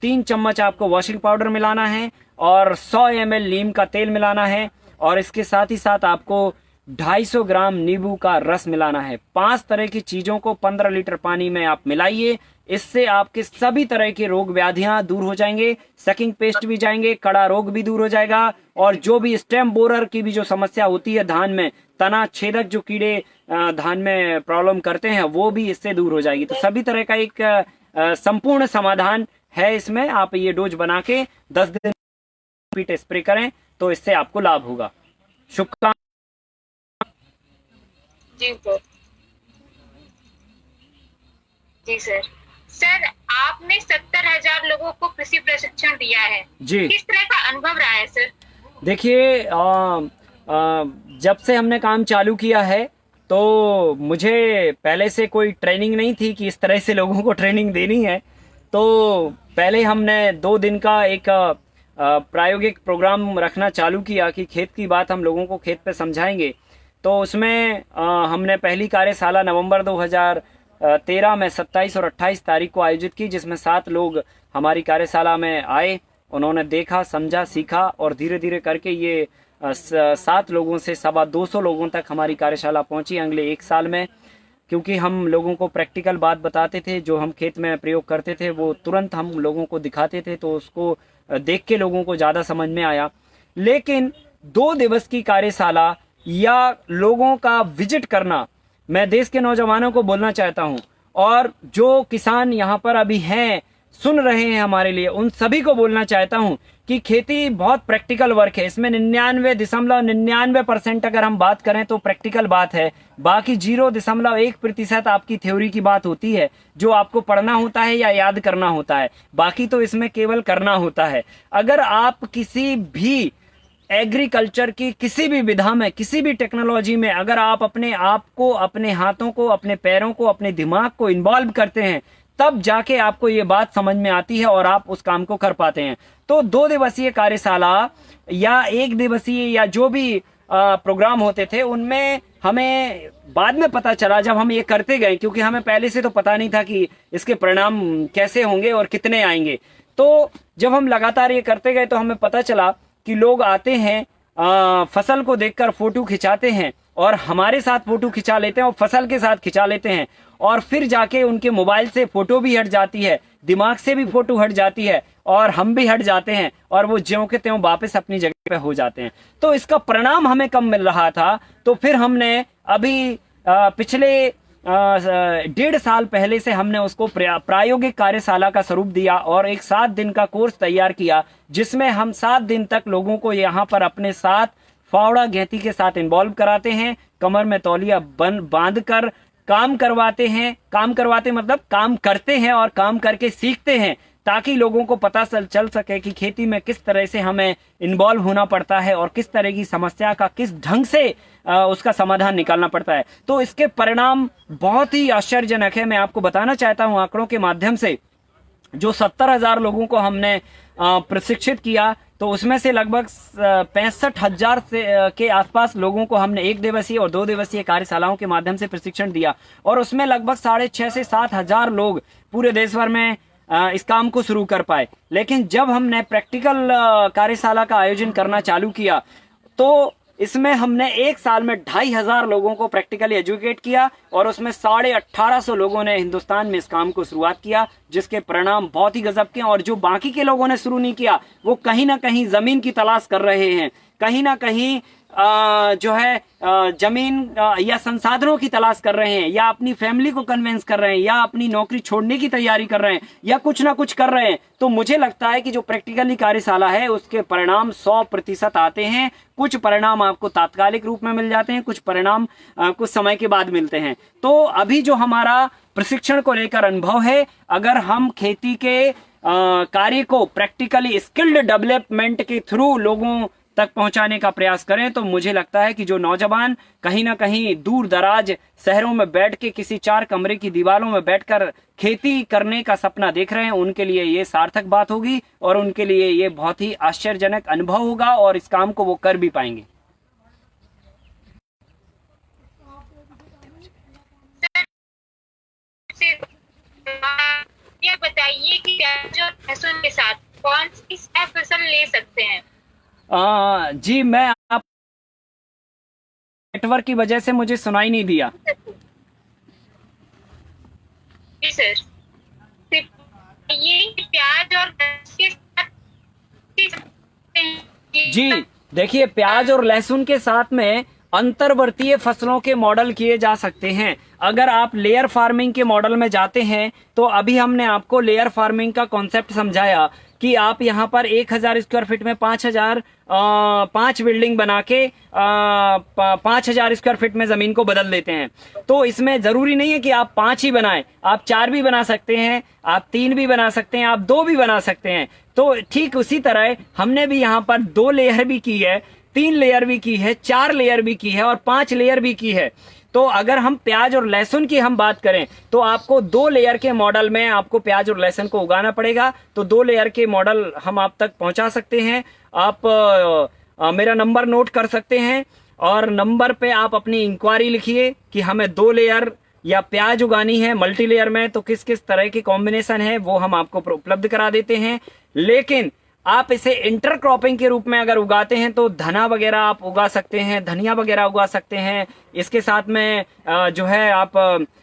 3 चम्मच आपको वॉशिंग पाउडर मिलाना है और 100 ml नीम का तेल मिलाना है और इसके साथ ही साथ आपको 250 ग्राम नींबू का रस मिलाना है। 5 तरह की चीजों को 15 लीटर पानी में आप मिलाइए। इससे आपके सभी तरह के रोग व्याधियां दूर हो जाएंगे, सकिंग पेस्ट भी जाएंगे, कड़ा रोग भी दूर हो जाएगा और जो भी स्टेम बोरर की भी जो समस्या होती है धान में, तना छेदक जो कीड़े धान में प्रॉब्लम करते हैं, वो भी इससे दूर हो जाएगी। तो सभी तरह का एक संपूर्ण समाधान है इसमें। आप ये डोज बना के 10 दिन स्प्रे करें तो इससे आपको लाभ होगा। शुभकामनाएं। जी सर। सर आपने 70,000 लोगों को कृषि प्रशिक्षण दिया है जी, किस तरह का अनुभव रहा है सर? देखिए जब से हमने काम चालू किया है तो मुझे पहले से कोई ट्रेनिंग नहीं थी कि इस तरह से लोगों को ट्रेनिंग देनी है। तो पहले हमने 2 दिन का एक प्रायोगिक प्रोग्राम रखना चालू किया कि खेत की बात हम लोगों को खेत पे समझाएंगे। तो उसमें हमने पहली कार्यशाला नवंबर 2013 में 27 और 28 तारीख को आयोजित की, जिसमें 7 लोग हमारी कार्यशाला में आए। उन्होंने देखा, समझा, सीखा और धीरे धीरे करके ये 7 लोगों से 225 लोगों तक हमारी कार्यशाला पहुंची अगले 1 साल में। क्योंकि हम लोगों को प्रैक्टिकल बात बताते थे, जो हम खेत में प्रयोग करते थे वो तुरंत हम लोगों को दिखाते थे, तो उसको देख के लोगों को ज़्यादा समझ में आया। लेकिन 2 दिवस की कार्यशाला या लोगों का विजिट करना, मैं देश के नौजवानों को बोलना चाहता हूं और जो किसान यहाँ पर अभी हैं, सुन रहे हैं हमारे लिए, उन सभी को बोलना चाहता हूं कि खेती बहुत प्रैक्टिकल वर्क है। इसमें 99.99% अगर हम बात करें तो प्रैक्टिकल बात है। बाकी 0.1% आपकी थ्योरी की बात होती है, जो आपको पढ़ना होता है या याद करना होता है। बाकी तो इसमें केवल करना होता है। अगर आप किसी भी एग्रीकल्चर की किसी भी विधा में, किसी भी टेक्नोलॉजी में अगर आप अपने आप को, अपने हाथों को, अपने पैरों को, अपने दिमाग को इन्वॉल्व करते हैं, तब जाके आपको ये बात समझ में आती है और आप उस काम को कर पाते हैं। तो 2 दिवसीय कार्यशाला या 1 दिवसीय या जो भी प्रोग्राम होते थे, उनमें हमें बाद में पता चला जब हम ये करते गए, क्योंकि हमें पहले से तो पता नहीं था कि इसके परिणाम कैसे होंगे और कितने आएंगे। तो जब हम लगातार ये करते गए तो हमें पता चला कि लोग आते हैं, फसल को देखकर फोटो खिंचाते हैं और हमारे साथ फोटो खिंचा लेते हैं और फसल के साथ खिंचा लेते हैं, और फिर जाके उनके मोबाइल से फोटो भी हट जाती है, दिमाग से भी फोटो हट जाती है और हम भी हट जाते हैं और वो ज्यों के त्यों वापस अपनी जगह पे हो जाते हैं। तो इसका परिणाम हमें कम मिल रहा था। तो फिर हमने अभी पिछले 1.5 साल पहले से हमने उसको प्रायोगिक कार्यशाला का स्वरूप दिया और एक 7 दिन का कोर्स तैयार किया, जिसमें हम 7 दिन तक लोगों को यहाँ पर अपने साथ फावड़ा गहती के साथ इन्वॉल्व कराते हैं, कमर में तौलिया बांध कर काम करवाते हैं। काम करवाते मतलब काम करते हैं और काम करके सीखते हैं, ताकि लोगों को पता चल सके कि खेती में किस तरह से हमें इन्वॉल्व होना पड़ता है और किस तरह की समस्या का किस ढंग से उसका समाधान निकालना पड़ता है। तो इसके परिणाम बहुत ही आश्चर्यजनक है। मैं आपको बताना चाहता हूं आंकड़ों के माध्यम से, जो 70,000 लोगों को हमने प्रशिक्षित किया, तो उसमें से लगभग 65,000 के आसपास लोगों को हमने 1 दिवसीय और 2 दिवसीय कार्यशालाओं के माध्यम से प्रशिक्षण दिया, और उसमें लगभग 6,500 से 7,000 लोग पूरे देश भर में इस काम को शुरू कर पाए। लेकिन जब हमने प्रैक्टिकल कार्यशाला का आयोजन करना चालू किया, तो इसमें हमने 1 साल में 2,500 लोगों को प्रैक्टिकली एजुकेट किया और उसमें 1,850 लोगों ने हिंदुस्तान में इस काम को शुरुआत किया, जिसके परिणाम बहुत ही गजब के। और जो बाकी के लोगों ने शुरू नहीं किया, वो कहीं ना कहीं जमीन की तलाश कर रहे हैं, कहीं ना कहीं जो है जमीन या संसाधनों की तलाश कर रहे हैं, या अपनी फैमिली को कन्विंस कर रहे हैं, या अपनी नौकरी छोड़ने की तैयारी कर रहे हैं, या कुछ ना कुछ कर रहे हैं। तो मुझे लगता है कि जो प्रैक्टिकली कार्यशाला है उसके परिणाम 100% आते हैं। कुछ परिणाम आपको तात्कालिक रूप में मिल जाते हैं, कुछ परिणाम कुछ समय के बाद मिलते हैं। तो अभी जो हमारा प्रशिक्षण को लेकर अनुभव है, अगर हम खेती के कार्य को प्रैक्टिकली स्किल्ड डेवलपमेंट के थ्रू लोगों तक पहुंचाने का प्रयास करें, तो मुझे लगता है कि जो नौजवान कहीं ना कहीं दूर दराज शहरों में बैठ के किसी 4 कमरे की दीवारों में बैठकर खेती करने का सपना देख रहे हैं, उनके लिए ये सार्थक बात होगी और उनके लिए ये बहुत ही आश्चर्यजनक अनुभव होगा और इस काम को वो कर भी पाएंगे। ये बताइए कि प्याज और लहसुन के साथ कौन सी फसल ले सकते हैं? जी, मैं आप नेटवर्क की वजह से मुझे सुनाई नहीं दिया। जी सर, ये प्याज और के साथ जी देखिए, प्याज और लहसुन के साथ में अंतर्वर्तीय फसलों के मॉडल किए जा सकते हैं। अगर आप लेयर फार्मिंग के मॉडल में जाते हैं, तो अभी हमने आपको लेयर फार्मिंग का कॉन्सेप्ट समझाया कि आप यहाँ पर 1,000 स्क्वायर फीट में 5 बिल्डिंग बना के 5,000 स्क्वायर फीट में जमीन को बदल देते हैं। तो इसमें जरूरी नहीं है कि आप 5 ही बनाएं, आप 4 भी बना सकते हैं, आप 3 भी बना सकते हैं, आप 2 भी बना सकते हैं। तो ठीक उसी तरह हमने भी यहाँ पर 2 लेयर भी की है, 3 लेयर भी की है, 4 लेयर भी की है और 5 लेयर भी की है। तो अगर हम प्याज और लहसुन की हम बात करें, तो आपको 2 लेयर के मॉडल में आपको प्याज और लहसुन को उगाना पड़ेगा। तो 2 लेयर के मॉडल हम आप तक पहुंचा सकते हैं। आप मेरा नंबर नोट कर सकते हैं और नंबर पे आप अपनी इंक्वायरी लिखिए कि हमें 2 लेयर या प्याज उगानी है मल्टी लेयर में, तो किस किस तरह की कॉम्बिनेशन है वो हम आपको उपलब्ध करा देते हैं। लेकिन आप इसे इंटरक्रॉपिंग के रूप में अगर उगाते हैं तो धना वगैरह आप उगा सकते हैं, धनिया वगैरह उगा सकते हैं। इसके साथ में जो है आप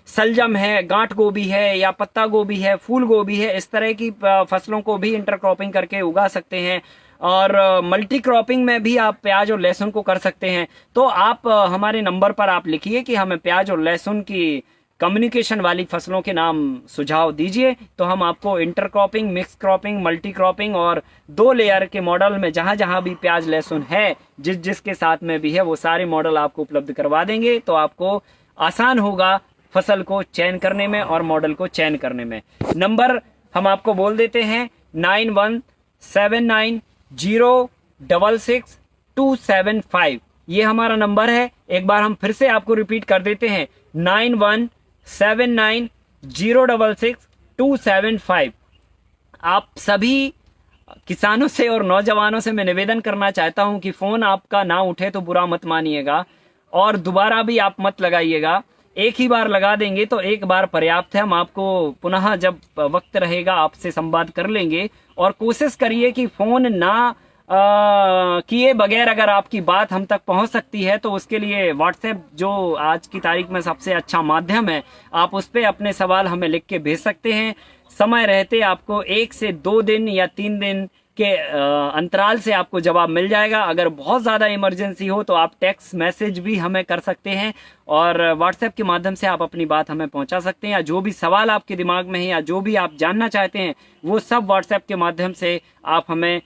सलजम है, गांठ गोभी है या पत्ता गोभी है, फूल गोभी है, इस तरह की फसलों को भी इंटरक्रॉपिंग करके उगा सकते हैं। और मल्टी क्रॉपिंग में भी आप प्याज और लहसुन को कर सकते हैं। तो आप हमारे नंबर पर आप लिखिए कि हमें प्याज और लहसुन की कम्युनिकेशन वाली फसलों के नाम सुझाव दीजिए, तो हम आपको intercropping, mix cropping, multi cropping और 2 लेयर के मॉडल में जहां जहां भी प्याज लहसुन है, जिसके साथ में भी है, वो सारे मॉडल आपको उपलब्ध करवा देंगे। तो आपको आसान होगा फसल को चयन करने में और मॉडल को चयन करने में। नंबर हम आपको बोल देते हैं 9179066275, ये हमारा नंबर है। एक बार हम फिर से आपको रिपीट कर देते हैं 9179066275। आप सभी किसानों से और नौजवानों से मैं निवेदन करना चाहता हूं कि फोन आपका ना उठे तो बुरा मत मानिएगा। और दोबारा भी आप मत लगाइएगा। एक ही बार लगा देंगे तो एक बार पर्याप्त है। हम आपको पुनः जब वक्त रहेगा आपसे संवाद कर लेंगे। और कोशिश करिए कि फोन ना किए बगैर अगर आपकी बात हम तक पहुंच सकती है तो उसके लिए व्हाट्सएप जो आज की तारीख में सबसे अच्छा माध्यम है, आप उस पर अपने सवाल हमें लिख के भेज सकते हैं। समय रहते आपको 1 से 2 दिन या 3 दिन के अंतराल से आपको जवाब मिल जाएगा। अगर बहुत ज़्यादा इमरजेंसी हो तो आप टेक्स्ट मैसेज भी हमें कर सकते हैं और व्हाट्सएप के माध्यम से आप अपनी बात हमें पहुंचा सकते हैं। या जो भी सवाल आपके दिमाग में है या जो भी आप जानना चाहते हैं वो सब व्हाट्सएप के माध्यम से आप हमें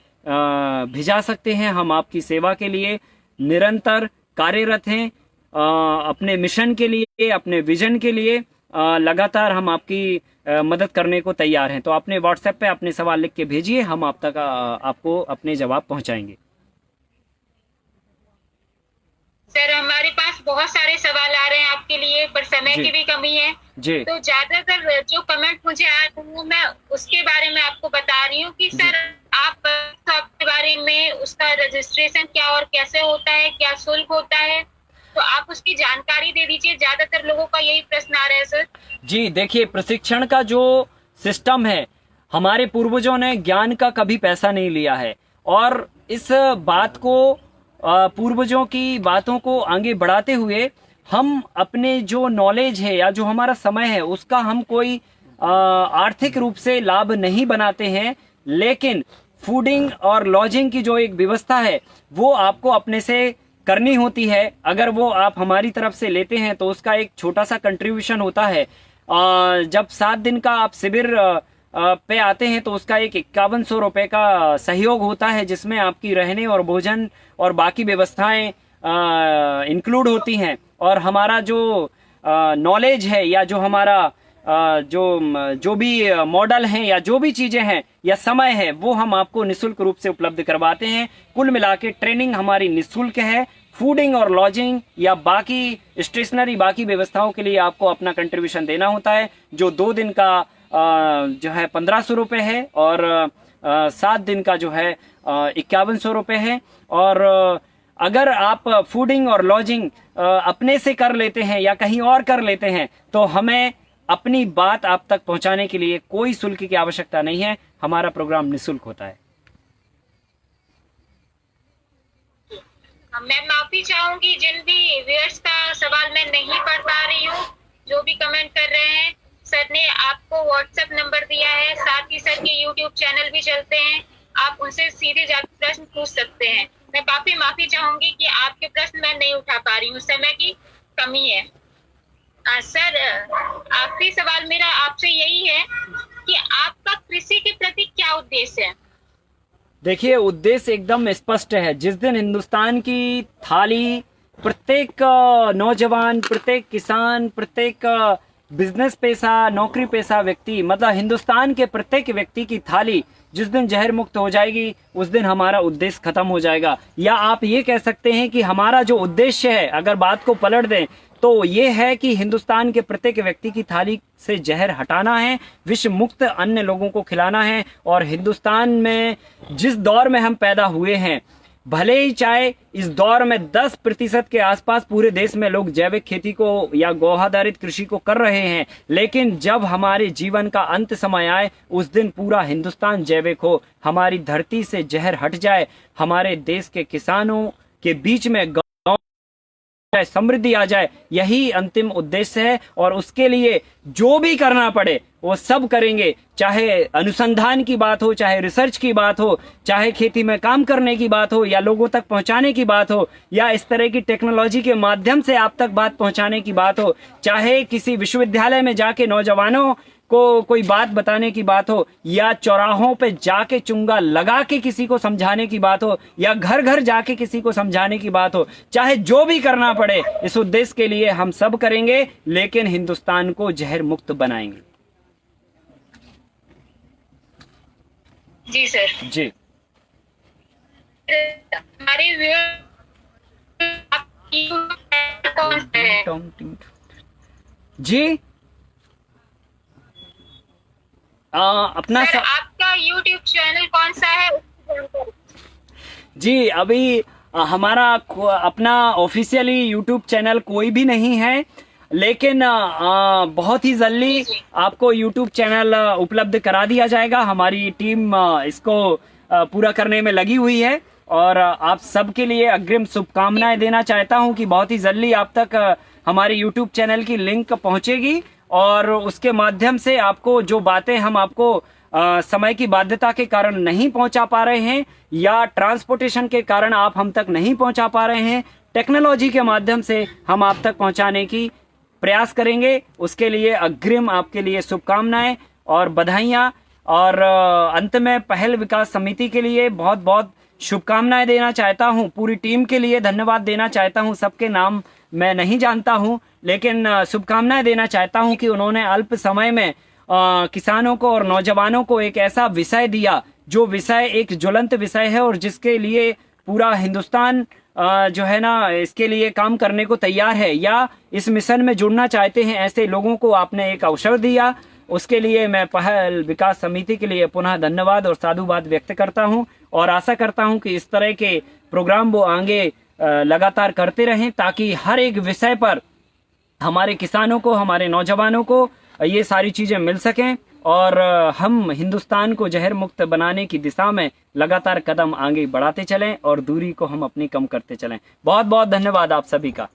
भिजा सकते हैं। हम आपकी सेवा के लिए निरंतर कार्यरत हैं। अपने मिशन के लिए, अपने विजन के लिए लगातार हम आपकी मदद करने को तैयार हैं। तो अपने व्हाट्सएप पे अपने सवाल लिख के भेजिए, हम आप तक आपको अपने जवाब पहुंचाएंगे। सर हमारे पास बहुत सारे सवाल आ रहे हैं आपके लिए, पर समय की भी कमी है जी। तो ज्यादातर जो कमेंट मुझे आए वो मैं उसके बारे में आपको बता रही हूँ कि सर आप आपके बारे में उसका रजिस्ट्रेशन क्या और कैसे होता है, क्या शुल्क होता है, तो आप उसकी जानकारी दे दीजिए। ज्यादातर लोगों का यही प्रश्न आ रहा है सर। जी देखिए, प्रशिक्षण का जो सिस्टम है, हमारे पूर्वजों ने ज्ञान का कभी पैसा नहीं लिया है और इस बात को पूर्वजों की बातों को आगे बढ़ाते हुए हम अपने जो नॉलेज है या जो हमारा समय है उसका हम कोई आर्थिक रूप से लाभ नहीं बनाते हैं, लेकिन फूडिंग और लॉजिंग की जो एक व्यवस्था है वो आपको अपने से करनी होती है। अगर वो आप हमारी तरफ से लेते हैं तो उसका एक छोटा सा कंट्रीब्यूशन होता है। जब 7 दिन का आप शिविर पे आते हैं तो उसका एक 5100 रुपए का सहयोग होता है, जिसमें आपकी रहने और भोजन और बाकी व्यवस्थाएं इंक्लूड होती हैं। और हमारा जो नॉलेज है या जो हमारा जो भी मॉडल हैं या जो भी चीजें हैं या समय है वो हम आपको निःशुल्क रूप से उपलब्ध करवाते हैं। कुल मिला के ट्रेनिंग हमारी निःशुल्क है। फूडिंग और लॉजिंग या बाकी स्टेशनरी बाकी व्यवस्थाओं के लिए आपको अपना कंट्रीब्यूशन देना होता है, जो 2 दिन का जो है 1500 रुपए है और 7 दिन का जो है 5100 रुपए है। और अगर आप फूडिंग और लॉजिंग अपने से कर लेते हैं या कहीं और कर लेते हैं तो हमें अपनी बात आप तक पहुंचाने के लिए कोई शुल्क की आवश्यकता नहीं है। हमारा प्रोग्राम निःशुल्क होता है। मैं माफी चाहूंगी जिन भी व्यूअर्स का सवाल मैं नहीं पढ़ पा रही हूँ, जो भी कमेंट कर रहे हैं। सर ने आपको व्हाट्सएप नंबर दिया है, साथ ही सर के यूट्यूब चैनल भी चलते हैं, आप उनसे सीधे जाकर प्रश्न पूछ सकते हैं। मैं काफी माफी चाहूंगी कि आपके प्रश्न मैं नहीं उठा पा रही हूँ, समय की कमी है। सर आखिरी सवाल मेरा आपसे यही है कि आपका कृषि के प्रति क्या उद्देश्य है? देखिए, उद्देश्य एकदम स्पष्ट है। जिस दिन हिंदुस्तान की थाली प्रत्येक नौजवान, प्रत्येक किसान, प्रत्येक बिजनेस पेशा, नौकरी पेशा व्यक्ति, मतलब हिंदुस्तान के प्रत्येक व्यक्ति की थाली जिस दिन जहर मुक्त हो जाएगी उस दिन हमारा उद्देश्य खत्म हो जाएगा। या आप ये कह सकते हैं कि हमारा जो उद्देश्य है, अगर बात को पलट दें तो ये है कि हिंदुस्तान के प्रत्येक व्यक्ति की थाली से जहर हटाना है, विश्व मुक्त अन्य लोगों को खिलाना है। और हिंदुस्तान में जिस दौर में हम पैदा हुए हैं, भले ही चाहे इस दौर में 10% के आसपास पूरे देश में लोग जैविक खेती को या गौ आधारित कृषि को कर रहे हैं, लेकिन जब हमारे जीवन का अंत समय आए उस दिन पूरा हिंदुस्तान जैविक हो, हमारी धरती से जहर हट जाए, हमारे देश के किसानों के बीच में समृद्धि आ जाए, यही अंतिम उद्देश्य है। और उसके लिए जो भी करना पड़े वो सब करेंगे, चाहे अनुसंधान की बात हो, चाहे रिसर्च की बात हो, चाहे खेती में काम करने की बात हो, या लोगों तक पहुंचाने की बात हो, या इस तरह की टेक्नोलॉजी के माध्यम से आप तक बात पहुंचाने की बात हो, चाहे किसी विश्वविद्यालय में जाके नौजवानों को कोई बात बताने की बात हो, या चौराहों पे जाके चुंगा लगा के किसी को समझाने की बात हो, या घर घर जाके किसी को समझाने की बात हो, चाहे जो भी करना पड़े, इस उद्देश्य के लिए हम सब करेंगे, लेकिन हिंदुस्तान को जहर मुक्त बनाएंगे। जी सर। जी। हमारे जी अपना सर आपका YouTube चैनल कौन सा है? जी, अभी हमारा अपना ऑफिशियली यूट्यूब चैनल कोई भी नहीं है, लेकिन बहुत ही जल्दी आपको यूट्यूब चैनल उपलब्ध करा दिया जाएगा। हमारी टीम इसको पूरा करने में लगी हुई है और आप सबके लिए अग्रिम शुभकामनाएं देना चाहता हूं कि बहुत ही जल्दी आप तक हमारे यूट्यूब चैनल की लिंक पहुंचेगी और उसके माध्यम से आपको जो बातें हम आपको समय की बाध्यता के कारण नहीं पहुंचा पा रहे हैं या ट्रांसपोर्टेशन के कारण आप हम तक नहीं पहुंचा पा रहे हैं, टेक्नोलॉजी के माध्यम से हम आप तक पहुंचाने की प्रयास करेंगे। उसके लिए अग्रिम आपके लिए शुभकामनाएं और बधाइयां। और अंत में पहल विकास समिति के लिए बहुत बहुत शुभकामनाएं देना चाहता हूं, पूरी टीम के लिए धन्यवाद देना चाहता हूं। सबके नाम मैं नहीं जानता हूं, लेकिन शुभकामनाएं देना चाहता हूं कि उन्होंने अल्प समय में किसानों को और नौजवानों को एक ऐसा विषय दिया जो विषय एक ज्वलंत विषय है और जिसके लिए पूरा हिंदुस्तान जो है ना इसके लिए काम करने को तैयार है या इस मिशन में जुड़ना चाहते हैं। ऐसे लोगों को आपने एक अवसर दिया, उसके लिए मैं पहल विकास समिति के लिए पुनः धन्यवाद और साधुवाद व्यक्त करता हूं और आशा करता हूं कि इस तरह के प्रोग्राम वो आगे लगातार करते रहें ताकि हर एक विषय पर हमारे किसानों को, हमारे नौजवानों को ये सारी चीजें मिल सकें और हम हिंदुस्तान को जहर मुक्त बनाने की दिशा में लगातार कदम आगे बढ़ाते चलें और दूरी को हम अपनी कम करते चलें। बहुत बहुत धन्यवाद आप सभी का।